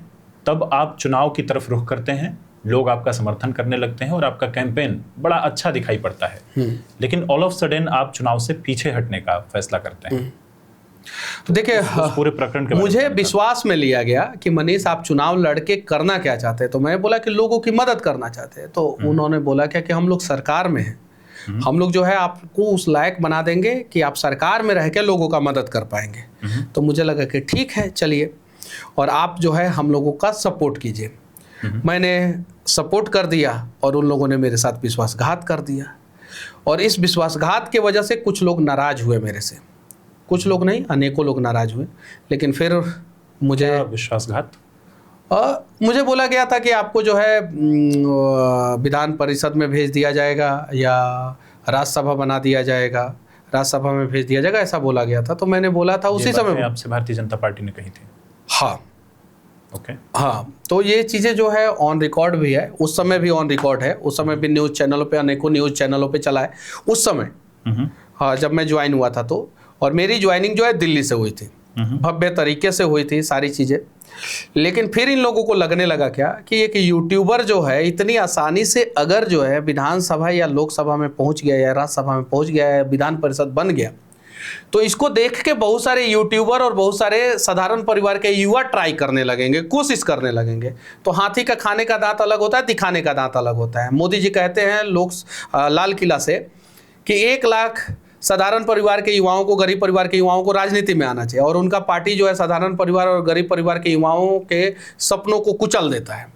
तब आप चुनाव की तरफ रुख करते हैं, लोग आपका समर्थन करने लगते हैं और आपका कैंपेन बड़ा अच्छा दिखाई पड़ता है। लेकिन ऑल ऑफ सडन आप चुनाव से पीछे हटने का फैसला करते हैं। तो देखिए, पूरे प्रकरण के मुझे विश्वास में लिया गया कि मनीष आप चुनाव लड़के करना क्या चाहते हैं। तो मैं बोला कि लोगों की मदद करना चाहते हैं। तो उन्होंने बोला क्या कि हम लोग सरकार में हैं, हम लोग जो है आपको उस लायक बना देंगे कि आप सरकार में रह के लोगों का मदद कर पाएंगे। तो मुझे लगा कि ठीक है, चलिए, और आप जो है हम लोगों का सपोर्ट कीजिए। मैंने सपोर्ट कर दिया और उन लोगों ने मेरे साथ विश्वासघात कर दिया। और इस विश्वासघात की वजह से कुछ लोग नाराज हुए मेरे से, कुछ लोग नहीं, अनेकों लोग नाराज हुए। लेकिन फिर मुझे विश्वासघात, मुझे बोला गया था कि आपको जो है विधान परिषद में भेज दिया जाएगा या राज्यसभा बना दिया जाएगा, राज्यसभा में भेज दिया जाएगा, ऐसा बोला गया था। तो मैंने बोला था उसी समय आपसे भारतीय जनता पार्टी ने कही थी। हाँ, ओके, हाँ। तो ये चीज़ें जो है ऑन रिकॉर्ड भी है, उस समय भी ऑन रिकॉर्ड है, उस समय भी न्यूज़ चैनलों पे, अनेकों न्यूज़ चैनलों पे चला है उस समय। हाँ, जब मैं ज्वाइन हुआ था तो, और मेरी ज्वाइनिंग जो है दिल्ली से हुई थी, भव्य तरीके से हुई थी सारी चीज़ें। लेकिन फिर इन लोगों को लगने लगा क्या कि एक यूट्यूबर जो है इतनी आसानी से अगर जो है विधानसभा या लोकसभा में पहुंच गया या राज्यसभा में पहुंच गया या विधान परिषद बन गया, तो इसको देख के बहुत सारे यूट्यूबर और बहुत सारे साधारण परिवार के युवा ट्राई करने लगेंगे, कोशिश करने लगेंगे। तो हाथी का खाने का दांत अलग होता है, दिखाने का दांत अलग होता है। मोदी जी कहते हैं लाल किला से कि 1 लाख साधारण परिवार के युवाओं को, गरीब परिवार के युवाओं को राजनीति में आना चाहिए, और उनका पार्टी जो है साधारण परिवार और गरीब परिवार के युवाओं के सपनों को कुचल देता है।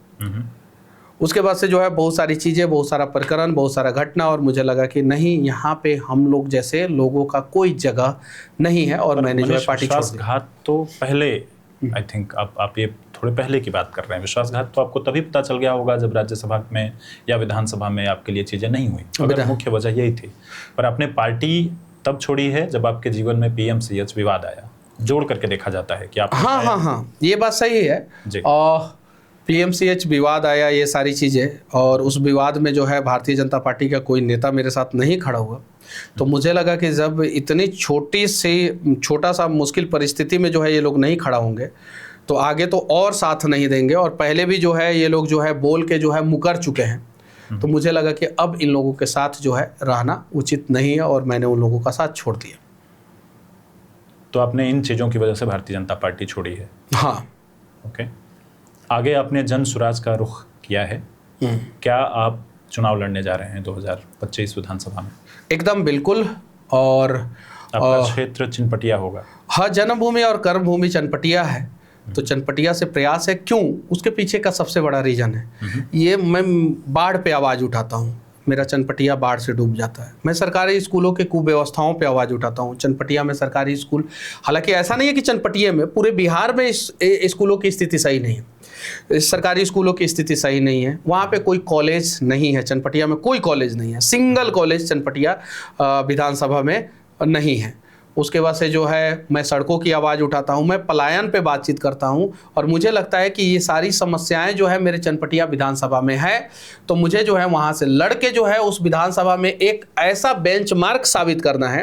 उसके बाद से जो है बहुत सारी चीज़ें, बहुत सारा प्रकरण, बहुत सारा घटना, और मुझे लगा कि नहीं, यहाँ पे हम लोग जैसे लोगों का कोई जगह नहीं है, और मैंने जो है पार्टी छोड़ दी। विश्वासघात तो पहले, आई थिंक आप ये थोड़े पहले की बात कर रहे हैं। विश्वासघात तो आपको तभी पता चल गया होगा जब राज्यसभा में या विधानसभा में आपके लिए चीज़ें नहीं हुई, अगर मुख्य वजह यही थी। पर आपने पार्टी तब छोड़ी है जब आपके जीवन में पीएमसीएच विवाद आया, जोड़ करके देखा जाता है कि आप। हाँ, ये बात सही है। और पीएमसीएच विवाद आया, ये सारी चीज़ें, और उस विवाद में जो है भारतीय जनता पार्टी का कोई नेता मेरे साथ नहीं खड़ा हुआ। तो मुझे लगा कि जब इतनी छोटा सा मुश्किल परिस्थिति में जो है ये लोग नहीं खड़ा होंगे, तो आगे तो और साथ नहीं देंगे। और पहले भी जो है ये लोग जो है बोल के जो है मुकर चुके हैं। तो मुझे लगा कि अब इन लोगों के साथ जो है रहना उचित नहीं है, और मैंने उन लोगों का साथ छोड़ दिया। तो आपने इन चीज़ों की वजह से भारतीय जनता पार्टी छोड़ी है? हाँ। ओके, आगे आपने जन स्वराज का रुख किया है। क्या आप चुनाव लड़ने जा रहे हैं 2025 विधानसभा में? एकदम बिल्कुल। और आपका क्षेत्र चनपटिया होगा? हाँ, जन्मभूमि और कर्मभूमि चनपटिया है। तो चनपटिया से प्रयास है। क्यों? उसके पीछे का सबसे बड़ा रीज़न है ये, मैं बाढ़ पे आवाज़ उठाता हूँ। मेरा चनपटिया बाढ़ से डूब जाता है। मैं सरकारी स्कूलों के कुव्यवस्थाओं पे आवाज़ उठाता हूँ। चनपटिया में सरकारी स्कूल, हालांकि ऐसा नहीं है कि चनपटिया में, पूरे बिहार में स्कूलों की स्थिति सही नहीं है, सरकारी स्कूलों की स्थिति सही नहीं है। वहाँ पे कोई कॉलेज नहीं है, चनपटिया में कोई कॉलेज नहीं है, सिंगल कॉलेज चनपटिया विधानसभा में नहीं है। उसके बाद से जो है मैं सड़कों की आवाज़ उठाता हूँ, मैं पलायन पे बातचीत करता हूँ, और मुझे लगता है कि ये सारी समस्याएं जो है मेरे चनपटिया विधानसभा में है। तो मुझे जो है वहाँ से लड़ के जो है उस विधानसभा में एक ऐसा बेंचमार्क साबित करना है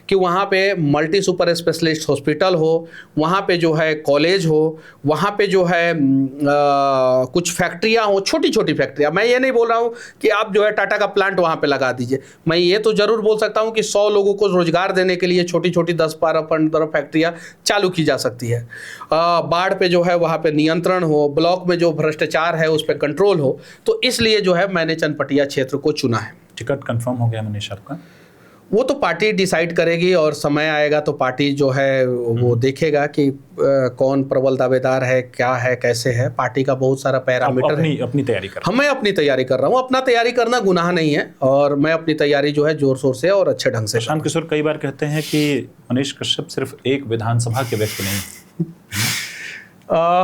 कि वहाँ पे मल्टी सुपर स्पेशलिस्ट हॉस्पिटल हो, वहाँ पे जो है कॉलेज हो, वहाँ पे जो है कुछ फैक्ट्रियाँ हो, छोटी छोटी फैक्ट्रियाँ। मैं ये नहीं बोल रहा हूँ कि आप जो है टाटा का प्लांट वहाँ पे लगा दीजिए, मैं ये तो ज़रूर बोल सकता हूँ कि 100 लोगों को रोजगार देने के लिए छोटी छोटी 10-12-15 फैक्ट्रियाँ चालू की जा सकती है। बाढ़ पे जो है वहाँ पे नियंत्रण हो, ब्लॉक में जो भ्रष्टाचार है उस पर कंट्रोल हो। तो इसलिए जो है मैंने चनपटिया क्षेत्र को चुना है। टिकट कंफर्म हो गया मनीष आपका? वो तो पार्टी डिसाइड करेगी, और समय आएगा तो पार्टी जो है वो देखेगा कि कौन प्रबल दावेदार है, क्या है, कैसे है। पार्टी का बहुत सारा पैरामीटर है। अपनी तैयारी कर मैं अपनी तैयारी कर रहा हूँ। अपना तैयारी करना गुनाह नहीं है, और मैं अपनी तैयारी जो है जोर शोर से और अच्छे ढंग से। प्रशांत किशोर कई बार कहते हैं कि मनीष कश्यप सिर्फ एक विधानसभा के व्यक्ति नहीं,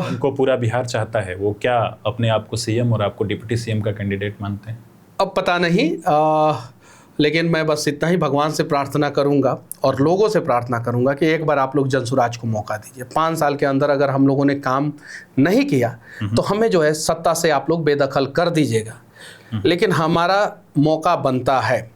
उनको पूरा बिहार चाहता है। वो क्या अपने आप को सीएम और आपको डिप्टी सीएम का कैंडिडेट मानते हैं? अब पता नहीं, लेकिन मैं बस इतना ही भगवान से प्रार्थना करूंगा और लोगों से प्रार्थना करूंगा कि एक बार आप लोग जनसुराज को मौका दीजिए। 5 साल के अंदर अगर हम लोगों ने काम नहीं किया तो हमें जो है सत्ता से आप लोग बेदखल कर दीजिएगा, लेकिन हमारा मौका बनता है।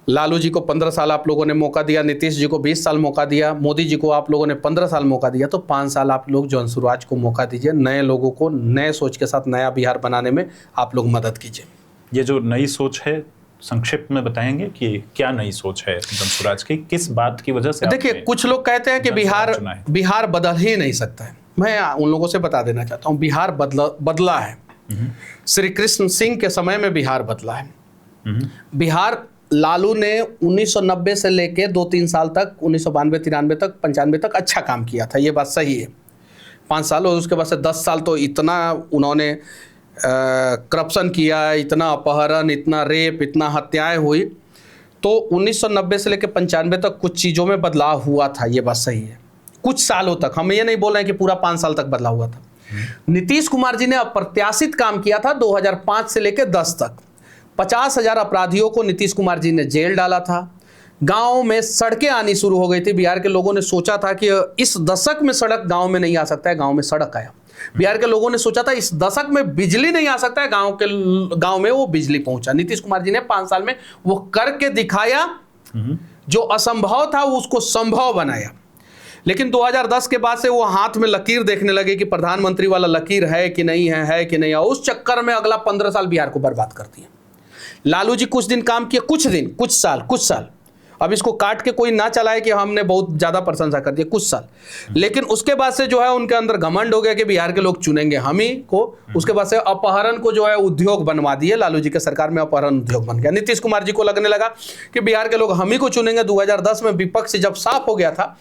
लालू जी को 15 साल आप लोगों ने मौका दिया, नीतीश जी को 20 साल मौका दिया, मोदी जी को आप लोगों ने 15 साल मौका दिया, तो 5 साल आप लोग जनसुराज को मौका दीजिए। नए लोगों को नए सोच के साथ नया बिहार बनाने में आप लोग मदद कीजिए। ये जो नई सोच है, संक्षिप्त में बताएंगे कि क्या नई सोच है जनसुराज की, किस बात की वजह से? देखिए, कुछ लोग कहते हैं कि बिहार बदल ही नहीं सकता है। मैं उन लोगों से बता देना चाहता हूँ, बिहार बदला है। श्री कृष्ण सिंह के समय में बिहार बदला है। बिहार लालू ने 1990 से लेके 2-3 साल तक, 1992-93 तक, 95 तक अच्छा काम किया था, ये बात सही है। 5 साल, और उसके बाद से 10 साल तो इतना उन्होंने करप्शन किया, इतना अपहरण, इतना रेप, इतना हत्याएं हुई। तो 1990 से लेकर 95 तक कुछ चीज़ों में बदलाव हुआ था, ये बात सही है। कुछ सालों तक, हम ये नहीं बोल रहे हैं कि पूरा 5 साल तक बदलाव हुआ था। नीतीश कुमार जी ने अप्रत्याशित काम किया था 2005 से लेकर 10 तक। 50,000 अपराधियों को नीतीश कुमार जी ने जेल डाला था। गांव में सड़कें आनी शुरू हो गई थी। बिहार के लोगों ने सोचा था कि इस दशक में सड़क गांव में नहीं आ सकता है, गांव में सड़क आया। बिहार के लोगों ने सोचा था इस दशक में बिजली नहीं आ सकता है, गांव में वो बिजली पहुंचा। नीतीश कुमार जी ने 5 साल में वो करके दिखाया, जो असंभव था वो उसको संभव बनाया। लेकिन 2010 के बाद से वो हाथ में लकीर देखने लगे कि प्रधानमंत्री वाला लकीर है कि नहीं है कि नहीं है। उस चक्कर में अगला 15 साल बिहार को बर्बाद कर दिया। लालू जी कुछ दिन काम किए, कुछ साल। अब इसको काट के कोई ना चलाए कि हमने बहुत ज़्यादा प्रशंसा कर दी, कुछ साल। लेकिन उसके बाद से जो है उनके अंदर घमंड हो गया कि बिहार के लोग चुनेंगे हम ही को। उसके बाद से अपहरण को जो है उद्योग बनवा दिए। लालू जी के सरकार में अपहरण उद्योग बन गया। नीतीश कुमार जी को लगने लगा कि बिहार के लोग हम ही को चुनेंगे। 2010 में विपक्ष जब साफ हो गया था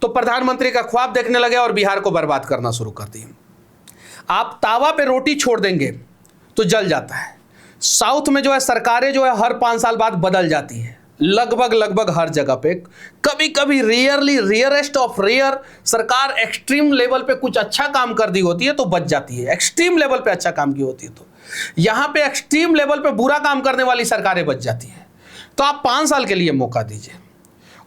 तो प्रधानमंत्री का ख्वाब देखने लगे और बिहार को बर्बाद करना शुरू कर दिए। आप तावा पे रोटी छोड़ देंगे तो जल जाता है। साउथ में जो है सरकारें जो है हर 5 साल बाद बदल जाती है, लगभग हर जगह पे। कभी कभी रेयरेस्ट ऑफ रेयर सरकार एक्सट्रीम लेवल पे कुछ अच्छा काम कर दी होती है तो बच जाती है। एक्सट्रीम लेवल पे अच्छा काम की होती है तो यहाँ पे एक्सट्रीम लेवल पे बुरा काम करने वाली सरकारें बच जाती हैं। तो आप 5 साल के लिए मौका दीजिए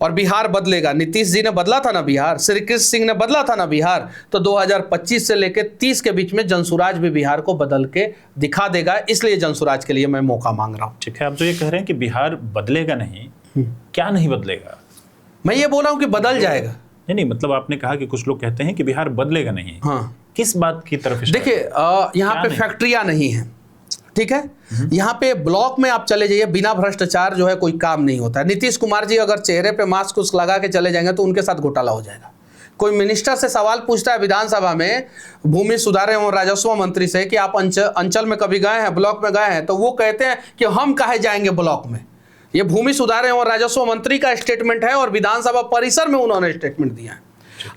और बिहार बदलेगा। नीतीश जी ने बदला था ना बिहार, श्री कृष्ण सिंह ने बदला था ना बिहार, तो 2025 से लेकर 30 के बीच में जनसुराज भी बिहार को बदल के दिखा देगा। इसलिए जनसुराज के लिए मैं मौका मांग रहा हूँ। ठीक है, आप जो ये कह रहे हैं कि बिहार बदलेगा नहीं, क्या नहीं बदलेगा? मैं ये बोल रहा हूँ कि बदल जाएगा। नहीं, मतलब आपने कहा कि कुछ लोग कहते हैं कि बिहार बदलेगा नहीं। हाँ, किस बात की तरफ? देखिए, यहाँ पे फैक्ट्रियाँ नहीं है, ठीक है। यहाँ पे ब्लॉक में आप चले जाइए, बिना भ्रष्टाचार जो है कोई काम नहीं होता है। नीतीश कुमार जी अगर चेहरे पे मास्क उस्क लगा के चले जाएंगे तो उनके साथ घोटाला हो जाएगा। कोई मिनिस्टर से सवाल पूछता है विधानसभा में, भूमि सुधार एवं राजस्व मंत्री से, कि आप अंचल में कभी गए हैं, ब्लॉक में गए हैं, तो वो कहते हैं कि हम काहे जाएंगे ब्लॉक में। ये भूमि सुधार एवं राजस्व मंत्री का स्टेटमेंट है और विधानसभा परिसर में उन्होंने स्टेटमेंट दिया है।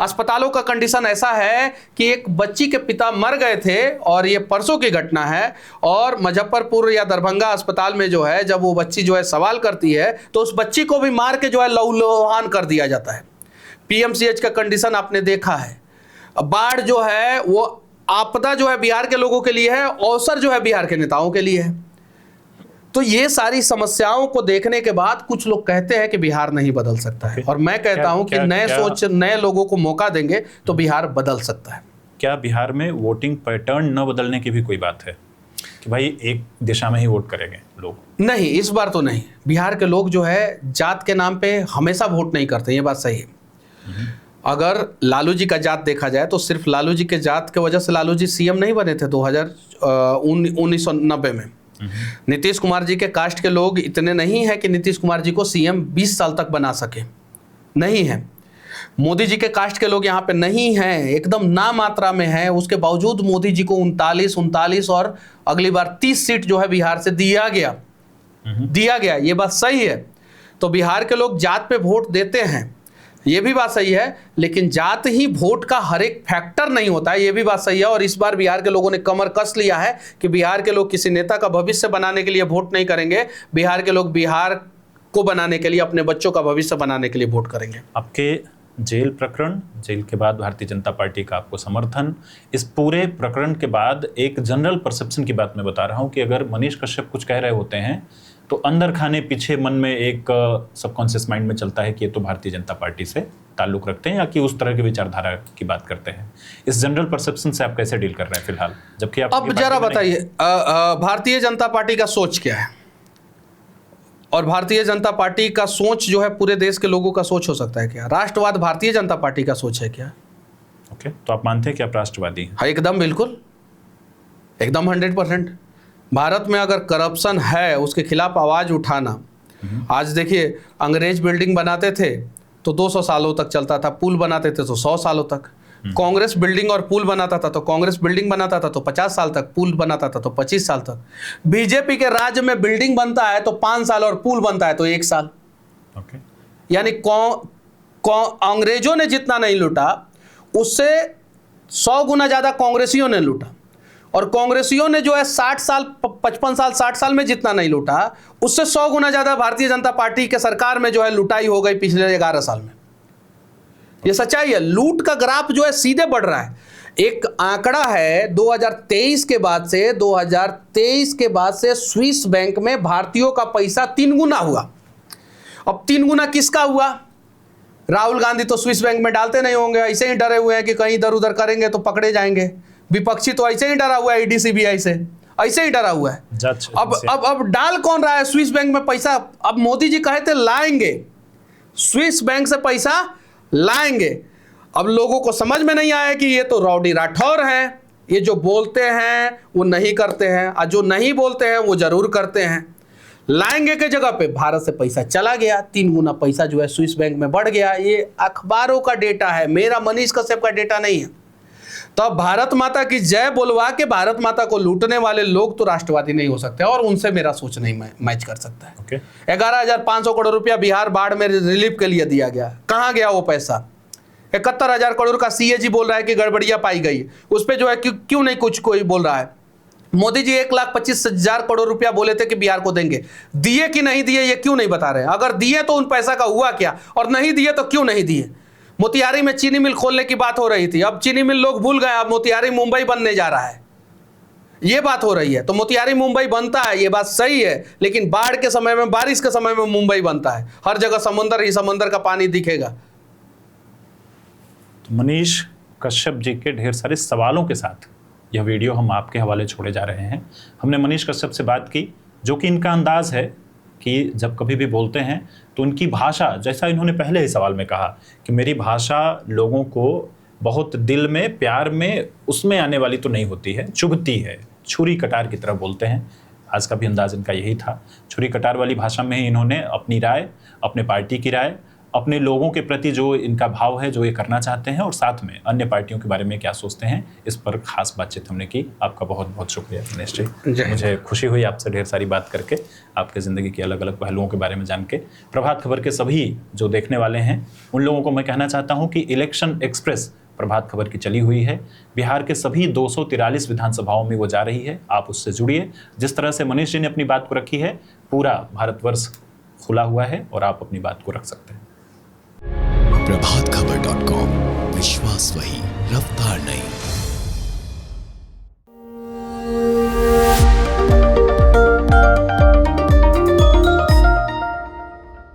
अस्पतालों का कंडीशन ऐसा है कि एक बच्ची के पिता मर गए थे और ये परसों की घटना है, और मुजफ्फरपुर या दरभंगा अस्पताल में जो है जब वो बच्ची जो है सवाल करती है तो उस बच्ची को भी मार के जो है लहूलुहान कर दिया जाता है। पीएमसीएच का कंडीशन आपने देखा है। बाढ़ जो है वो आपदा जो है बिहार के लोगों के लिए है, अवसर जो है बिहार के नेताओं के लिए है। तो ये सारी समस्याओं को देखने के बाद कुछ लोग कहते हैं कि बिहार नहीं बदल सकता है, और मैं कहता हूं कि नए लोगों को मौका देंगे तो बिहार बदल सकता है। क्या बिहार में वोटिंग पैटर्न न बदलने की भी कोई बात है कि भाई एक दिशा में ही वोट करेंगे लोग? नहीं, इस बार तो नहीं। बिहार के लोग जो है जात के नाम पे हमेशा वोट नहीं करते, ये बात सही है। अगर लालू जी का जात देखा जाए तो सिर्फ लालू जी के जात की वजह से लालू जी सीएम नहीं बने थे 1990 में। नीतीश कुमार जी के कास्ट के लोग इतने नहीं हैं कि नीतीश कुमार जी को सीएम 20 साल तक बना सके, नहीं है। मोदी जी के कास्ट के लोग यहाँ पे नहीं हैं, एकदम ना मात्रा में है। उसके बावजूद मोदी जी को 39 और अगली बार 30 सीट जो है बिहार से दिया गया, ये बात सही है। तो बिहार के लोग जात पे वोट देते हैं, ये भी बात सही है, लेकिन जात ही वोट का हर एक फैक्टर नहीं होता है, ये भी बात सही है। और इस बार बिहार के लोगों ने कमर कस लिया है कि बिहार के लोग किसी नेता का भविष्य बनाने के लिए वोट नहीं करेंगे, बिहार के लोग बिहार को बनाने के लिए, अपने बच्चों का भविष्य बनाने के लिए वोट करेंगे। आपके जेल प्रकरण, जेल के बाद भारतीय जनता पार्टी का आपको समर्थन, इस पूरे प्रकरण के बाद एक जनरल परसेप्शन की बात मैं बता रहा हूं कि अगर मनीष कश्यप कुछ कह रहे होते हैं तो अंदर खाने पीछे मन में एक सबकॉन्शियस माइंड में चलता है कि ये तो भारतीय जनता पार्टी से ताल्लुक रखते हैं या कि उस तरह की विचारधारा की बात करते हैं। इस जनरल परसेप्शन से आप कैसे डील कर रहे हैं फिलहाल, जबकि आप अब जरा बताइए भारतीय जनता पार्टी का सोच क्या है? और भारतीय जनता पार्टी का सोच जो है पूरे देश के लोगों का सोच हो सकता है क्या? राष्ट्रवाद भारतीय जनता पार्टी का सोच है क्या? ओके, तो आप मानते हैं कि आप राष्ट्रवादी हैं? हाँ, एकदम, बिल्कुल, एकदम 100%। भारत में अगर करप्शन है उसके खिलाफ आवाज उठाना। आज देखिए, अंग्रेज बिल्डिंग बनाते थे तो 200 सालों तक चलता था, पुल बनाते थे तो 100 सालों तक। कांग्रेस बिल्डिंग और पुल बनाता था तो कांग्रेस बिल्डिंग बनाता था तो 50 साल तक, पुल बनाता था तो 25 साल तक। बीजेपी के राज्य में बिल्डिंग बनता है तो 5 साल और पुल बनता है तो 1 साल। ओके, यानी अंग्रेजों ने जितना नहीं लूटा उससे 100 गुना ज्यादा कांग्रेसियों ने लूटा, और कांग्रेसियों ने जो है 60 साल 55 साल 60 साल में जितना नहीं लूटा उससे 100 गुना ज्यादा भारतीय जनता पार्टी के सरकार में जो है लुटाई हो गई पिछले 11 साल में। ये सच्चाई है। लूट का ग्राफ जो है सीधे बढ़ रहा है। एक आंकड़ा है 2023 के बाद से स्विस बैंक में भारतीयों का पैसा 3 गुना हुआ। अब 3 गुना किसका हुआ? राहुल गांधी तो स्विस बैंक में डालते नहीं होंगे, ऐसे ही डरे हुए हैं कि कहीं इधर उधर करेंगे तो पकड़े जाएंगे। विपक्षी तो ऐसे ही डरा हुआ है, ईडी सीबीआई से ऐसे ही डरा हुआ है। अब डाल कौन रहा है स्विस बैंक में पैसा? अब मोदी जी कहे थे लाएंगे, स्विस बैंक से पैसा लाएंगे। अब लोगों को समझ में नहीं आया कि ये तो रॉडी राठौर हैं, ये जो बोलते हैं वो नहीं करते हैं, और जो नहीं बोलते हैं वो जरूर करते हैं। लाएंगे के जगह पे भारत से पैसा चला गया, 3 गुना पैसा जो है स्विस बैंक में बढ़ गया। ये अखबारों का डेटा है, मेरा मनीष कश्यप का डेटा नहीं है। तो अब भारत माता की जय बोलवा के भारत माता को लूटने वाले लोग तो राष्ट्रवादी नहीं हो सकते, और उनसे मेरा सोच नहीं मैच कर सकता है। 11,500 करोड़ रुपया बिहार बाढ़ में रिलीफ के लिए दिया गया, कहाँ गया वो पैसा? 71,000 करोड़ का सीएजी बोल रहा है कि गड़बड़िया पाई गई, उस पर जो है क्यों नहीं कुछ कोई बोल रहा है? मोदी जी 1,25,000 करोड़ रुपया बोले थे कि बिहार को देंगे, दिए कि नहीं दिए ये क्यों नहीं बता रहे? अगर दिए तो उन पैसा का हुआ क्या, और नहीं दिए तो क्यों नहीं दिए? मोतिहारी में चीनी मिल खोलने की बात हो रही थी, अब चीनी मिल लोग भूल गए, अब मोतिहारी मुंबई बनने जा रहा है, ये बात हो रही है। तो मोतिहारी मुंबई बनता है, ये बात सही है, लेकिन बाढ़ के समय में, बारिश के समय में मुंबई बनता है, हर जगह समुंदर ही समुंदर का पानी दिखेगा। तो मनीष कश्यप जी के ढेर सारे सवालों के साथ यह वीडियो हम आपके हवाले छोड़े जा रहे हैं। हमने मनीष कश्यप से बात की, जो कि इनका अंदाज है कि जब कभी भी बोलते हैं तो उनकी भाषा, जैसा इन्होंने पहले ही सवाल में कहा कि मेरी भाषा लोगों को बहुत दिल में, प्यार में, उसमें आने वाली तो नहीं होती है, चुभती है, छुरी कटार की तरह बोलते हैं। आज का भी अंदाज इनका यही था, छुरी कटार वाली भाषा में ही इन्होंने अपनी राय, अपने पार्टी की राय, अपने लोगों के प्रति जो इनका भाव है, जो ये करना चाहते हैं, और साथ में अन्य पार्टियों के बारे में क्या सोचते हैं, इस पर खास बातचीत हमने की। आपका बहुत बहुत शुक्रिया मनीष जी। मुझे खुशी हुई आपसे ढेर सारी बात करके, आपके ज़िंदगी के अलग अलग पहलुओं के बारे में जान के। प्रभात खबर के सभी जो देखने वाले हैं उन लोगों को मैं कहना चाहता हूँ कि इलेक्शन एक्सप्रेस प्रभात खबर की चली हुई है, बिहार के सभी 243 विधानसभाओं में वो जा रही है। आप उससे जुड़िए। जिस तरह से मनीष जी ने अपनी बात को रखी है, पूरा भारतवर्ष खुला हुआ है और आप अपनी बात को रख सकते हैं। प्रभातखबर.com, विश्वास वही, रफ्तार नहीं।